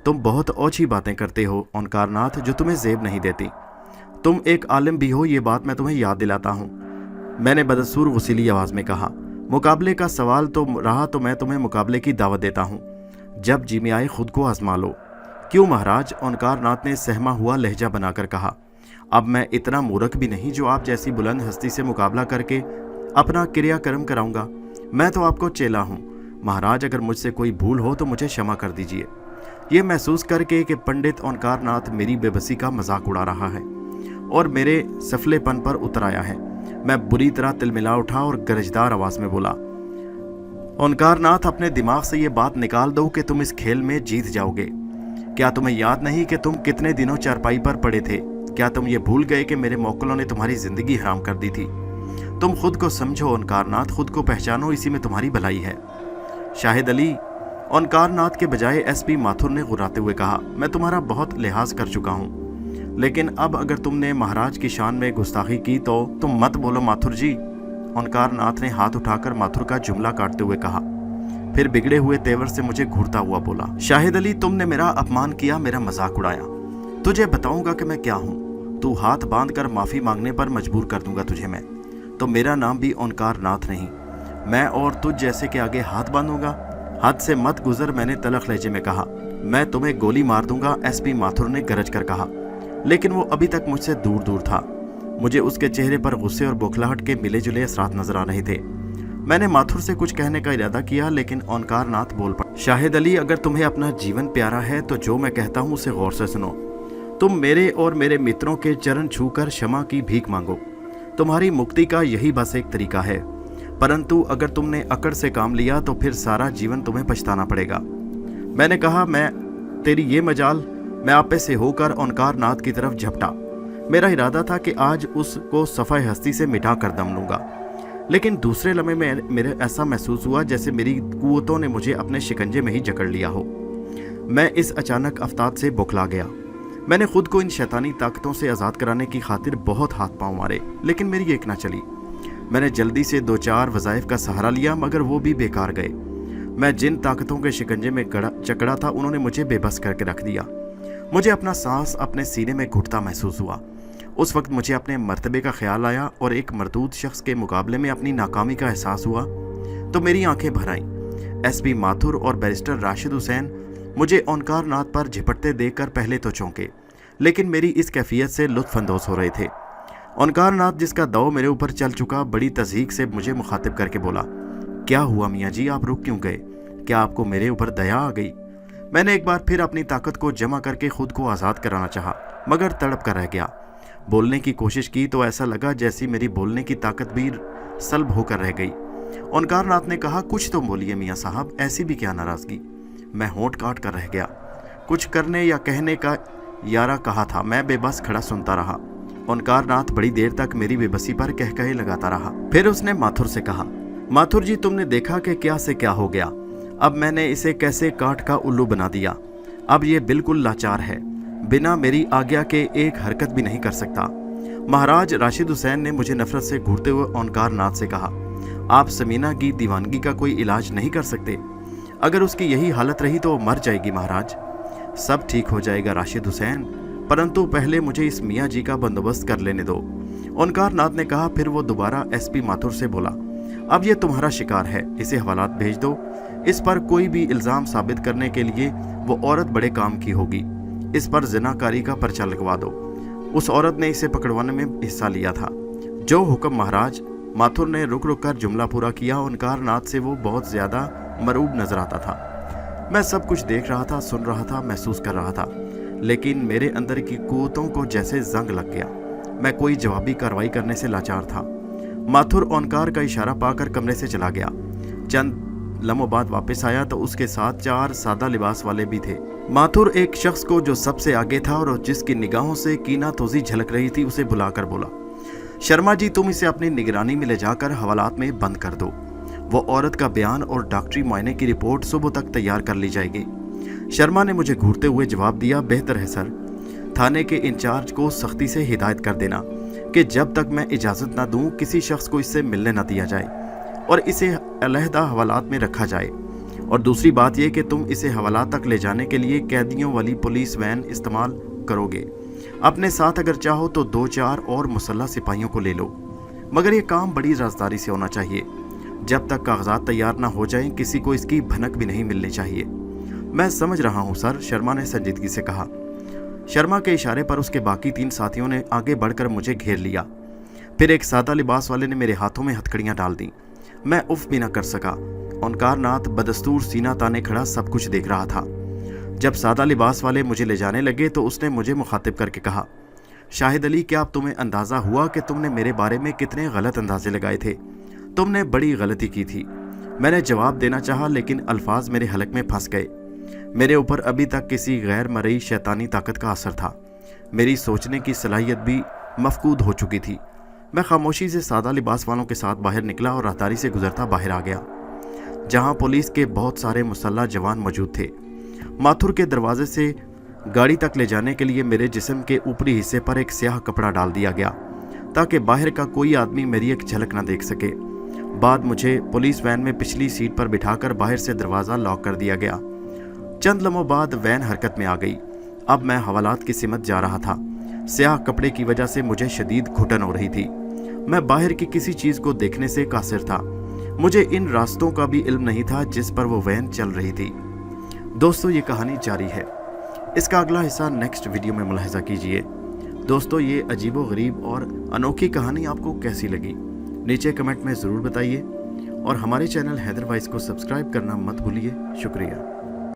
तुम बहुत ओछी बातें करते हो ओंकार नाथ, जो तुम्हें जेब नहीं देती। तुम एक आलिम भी हो, ये बात मैं तुम्हें याद दिलाता हूँ, मैंने बदसूर गुस्सीली आवाज़ में कहा। मुकाबले का सवाल तो रहा तो मैं तुम्हें मुकाबले की दावत देता हूँ। जब जी में आए खुद को आजमा लो। क्यों महाराज? ओंकार नाथ ने सहमा हुआ लहजा बनाकर कहा। अब मैं इतना मूर्ख भी नहीं जो आप जैसी बुलंद हस्ती से मुकाबला करके अपना क्रियाकर्म कराऊंगा। मैं तो आपको चेला हूँ। महाराज अगर मुझसे कोई भूल हो तो मुझे क्षमा कर दीजिए। ये महसूस करके कि पंडित ओंकार नाथ मेरी बेबसी का मजाक उड़ा रहा है और मेरे सफलेपन पर उतर आया है, मैं बुरी तरह तिलमिला उठा और गरजदार आवाज में बोला, ओंकार नाथ, अपने दिमाग से ये बात निकाल दो कि तुम इस खेल में जीत जाओगे। क्या तुम्हें याद नहीं कि तुम कितने दिनों चारपाई पर पड़े थे? क्या तुम ये भूल गए कि मेरे मौकलों ने तुम्हारी जिंदगी हराम कर दी थी? तुम खुद को समझो ओंकार नाथ, खुद को पहचानो, इसी में तुम्हारी भलाई है। शाहिद अली, ओंकार नाथ के बजाय एसपी माथुर ने गुर्राते हुए कहा, मैं तुम्हारा बहुत लिहाज कर चुका हूँ, लेकिन अब अगर तुमने महाराज की शान में गुस्ताखी की तो तुम मत बोलो माथुर जी। ओंकार नाथ ने हाथ उठाकर माथुर का जुमला काटते हुए कहा, फिर बिगड़े हुए तेवर से मुझे घूरता हुआ बोला, शाहिद अली, तुमने मेरा अपमान किया, मेरा मजाक उड़ाया। तुझे बताऊंगा कि मैं क्या हूँ। तू हाथ बांध कर माफी मांगने पर मजबूर कर दूंगा तुझे मैं। तो मेरा नाम भी ओंकार नाथ नहीं। मैं और तुझ जैसे के आगे हाथ बांधूंगा? हद से मत गुजर, मैंने तलख लहजे में कहा। मैं तुम्हें गोली मार दूंगा, एसपी माथुर ने गरज कर कहा, लेकिन वो अभी तक मुझसे दूर दूर था। मुझे उसके चेहरे पर गुस्से और बौखलाहट के मिले जुले असरात नजर आ रहे थे। मैंने माथुर से कुछ कहने का इरादा किया, लेकिन ओंकार नाथ बोल पड़ा, शाहिद अली, अगर तुम्हें अपना जीवन प्यारा है तो जो मैं कहता हूँ उसे गौर से सुनो। तुम मेरे और मेरे मित्रों के चरण छूकर क्षमा की भीख मांगो। तुम्हारी मुक्ति का यही बस एक तरीका है, परंतु अगर तुमने अकड़ से काम लिया तो फिर सारा जीवन तुम्हें पछताना पड़ेगा। मैंने कहा, मैं तेरी ये मजाल। मैं आपे से होकर ओंकार नाथ की तरफ झपटा। मेरा इरादा था कि आज उसको सफ़ाए हस्ती से मिटा कर दम लूंगा। लेकिन दूसरे लम्हे में मेरे ऐसा महसूस हुआ जैसे मेरी कुव्वतों ने मुझे अपने शिकंजे में ही जकड़ लिया हो। मैं इस अचानक अफ्ताब से बौखला गया। मैंने खुद को इन शैतानी ताकतों से आज़ाद कराने की खातिर बहुत हाथ पांव मारे, लेकिन मेरी एक ना चली। मैंने जल्दी से 2-4 वज़ाइफ का सहारा लिया, मगर वो भी बेकार गए। मैं जिन ताकतों के शिकंजे में जकड़ा था उन्होंने मुझे बेबस करके रख दिया। मुझे अपना सांस अपने सीने में घुटता महसूस हुआ। उस वक्त मुझे अपने मर्तबे का ख्याल आया और एक मरदूद शख्स के मुकाबले में अपनी नाकामी का एहसास हुआ तो मेरी आंखें भर आईं। एसपी माथुर और बैरिस्टर राशिद हुसैन मुझे ओंकार नाथ पर झपटते देखकर पहले तो चौंके, लेकिन मेरी इस कैफियत से लुत्फ़अंदोज़ हो रहे थे। ओंकार नाथ, जिसका दौ मेरे ऊपर चल चुका, बड़ी तज़हीक से मुझे मुखातिब करके बोला, क्या हुआ मियाँ जी, आप रुक क्यों गए? क्या आपको मेरे ऊपर दया आ गई? मैंने एक बार फिर अपनी ताकत को जमा करके खुद को आज़ाद कराना चाहा, मगर तड़प कर रह गया। बोलने की कोशिश की तो ऐसा लगा जैसी मेरी बोलने की ताकत भी सल्ब होकर रह गई। ओंकार नाथ ने कहा, कुछ तो बोलिए मियाँ साहब, ऐसी भी क्या नाराज़गी? मैं होंठ काट कर रह गया। कुछ करने या कहने का यारा कहा था। मैं बेबस खड़ा सुनता रहा। ओंकार नाथ बड़ी देर तक मेरी बेबसी पर कहकहे लगाता रहा। फिर उसने माथुर से कहा, माथुर जी, तुमने देखा कि क्या से क्या हो गया। अब मैंने इसे कैसे काट का उल्लू बना दिया। अब ये बिल्कुल लाचार है, बिना मेरी आज्ञा के एक हरकत भी नहीं कर सकता। महाराज राशिद हुसैन ने मुझे नफरत से घूरते हुए ओंकार नाथ से कहा, आप समीना की दीवानगी का कोई इलाज नहीं कर सकते? अगर उसकी यही हालत रही तो मर जाएगी महाराज। सब ठीक हो जाएगा राशिद हुसैन, परंतु पहले मुझे इस मियाँ जी का बंदोबस्त कर लेने दो, ओंकार नाथ ने कहा। फिर वो दोबारा एसपी माथुर से बोला, अब ये तुम्हारा शिकार है, इसे हवालात भेज दो। इस पर कोई भी इल्ज़ाम साबित करने के लिए वो औरत बड़े काम की होगी। इस पर ज़िनाकारी का पर्चा लगवा दो। उस औरत ने इसे पकड़वाने में हिस्सा लिया था। जो हुक्म महाराज। माथुर ने रुक रुक कर जुमला पूरा किया। ओंकार नाथ से वो बहुत ज़्यादा मरूब नजर आता था। मैं सब कुछ देख रहा था, सुन रहा था, महसूस कर रहा था, लेकिन मेरे अंदर की कुव्वतों को जैसे जंग लग गया। मैं कोई जवाबी कार्रवाई करने से लाचार था। माथुर ओंकार का इशारा पाकर कमरे से चला गया। चंद लम्हों बाद वापस आया तो उसके साथ 4 सादा लिबास वाले भी थे। माथुर एक शख्स को जो सबसे आगे था और जिसकी निगाहों से कीना तोज़ी झलक रही थी उसे बुलाकर बोला, शर्मा जी, तुम इसे अपनी निगरानी में ले जाकर हवालात में बंद कर दो। वो औरत का बयान और डॉक्टरी मुआयने की रिपोर्ट सुबह तक तैयार कर ली जाएगी। शर्मा ने मुझे घूरते हुए जवाब दिया, बेहतर है सर। थाने के इंचार्ज को सख्ती से हिदायत कर देना कि जब तक मैं इजाज़त ना दूं किसी शख्स को इससे मिलने ना दिया जाए और इसे अलहदा हवालात में रखा जाए। और दूसरी बात यह कि तुम इसे हवालात तक ले जाने के लिए कैदियों वाली पुलिस वैन इस्तेमाल करोगे। अपने साथ अगर चाहो तो 2-4 और मुसल्लह सिपाहियों को ले लो, मगर ये काम बड़ी राजदारी से होना चाहिए। जब तक कागजात तैयार ना हो जाएं किसी को इसकी भनक भी नहीं मिलनी चाहिए। मैं समझ रहा हूँ सर, शर्मा ने संजीदगी से कहा। शर्मा के इशारे पर उसके बाकी 3 साथियों ने आगे बढ़कर मुझे घेर लिया। फिर एक सादा लिबास वाले ने मेरे हाथों में हथकड़ियाँ डाल दी। मैं उफ भी न कर सका। ओंकार नाथ बदस्तूर सीना ताने खड़ा सब कुछ देख रहा था। जब सादा लिबास वाले मुझे ले जाने लगे तो उसने मुझे मुखातिब करके कहा, शाहिद अली, क्या अब तुम्हें अंदाज़ा हुआ कि तुमने मेरे बारे में कितने गलत अंदाजे लगाए थे? तुमने बड़ी गलती की थी। मैंने जवाब देना चाहा, लेकिन अल्फाज मेरे हलक में फंस गए। मेरे ऊपर अभी तक किसी गैर मरई शैतानी ताकत का असर था। मेरी सोचने की सलाहियत भी मफकूद हो चुकी थी। मैं खामोशी से सादा लिबास वालों के साथ बाहर निकला और राहदारी से गुजरता बाहर आ गया, जहां पुलिस के बहुत सारे मुसल्लह जवान मौजूद थे। माथुर के दरवाजे से गाड़ी तक ले जाने के लिए मेरे जिस्म के ऊपरी हिस्से पर एक स्याह कपड़ा डाल दिया गया ताकि बाहर का कोई आदमी मेरी एक झलक न देख सके। बाद मुझे पुलिस वैन में पिछली सीट पर बिठाकर बाहर से दरवाज़ा लॉक कर दिया गया। चंद लम्हों बाद वैन हरकत में आ गई। अब मैं हवालात की सिमत जा रहा था। स्याह कपड़े की वजह से मुझे शदीद घुटन हो रही थी। मैं बाहर की किसी चीज़ को देखने से कासिर था। मुझे इन रास्तों का भी इल्म नहीं था जिस पर वो वैन चल रही थी। दोस्तों, ये कहानी जारी है। इसका अगला हिस्सा नेक्स्ट वीडियो में मुलाहिजा कीजिए। दोस्तों, ये अजीबो गरीब और अनोखी कहानी आपको कैसी लगी नीचे कमेंट में ज़रूर बताइए और हमारे चैनल हैदर वाइस को सब्सक्राइब करना मत भूलिए। शुक्रिया।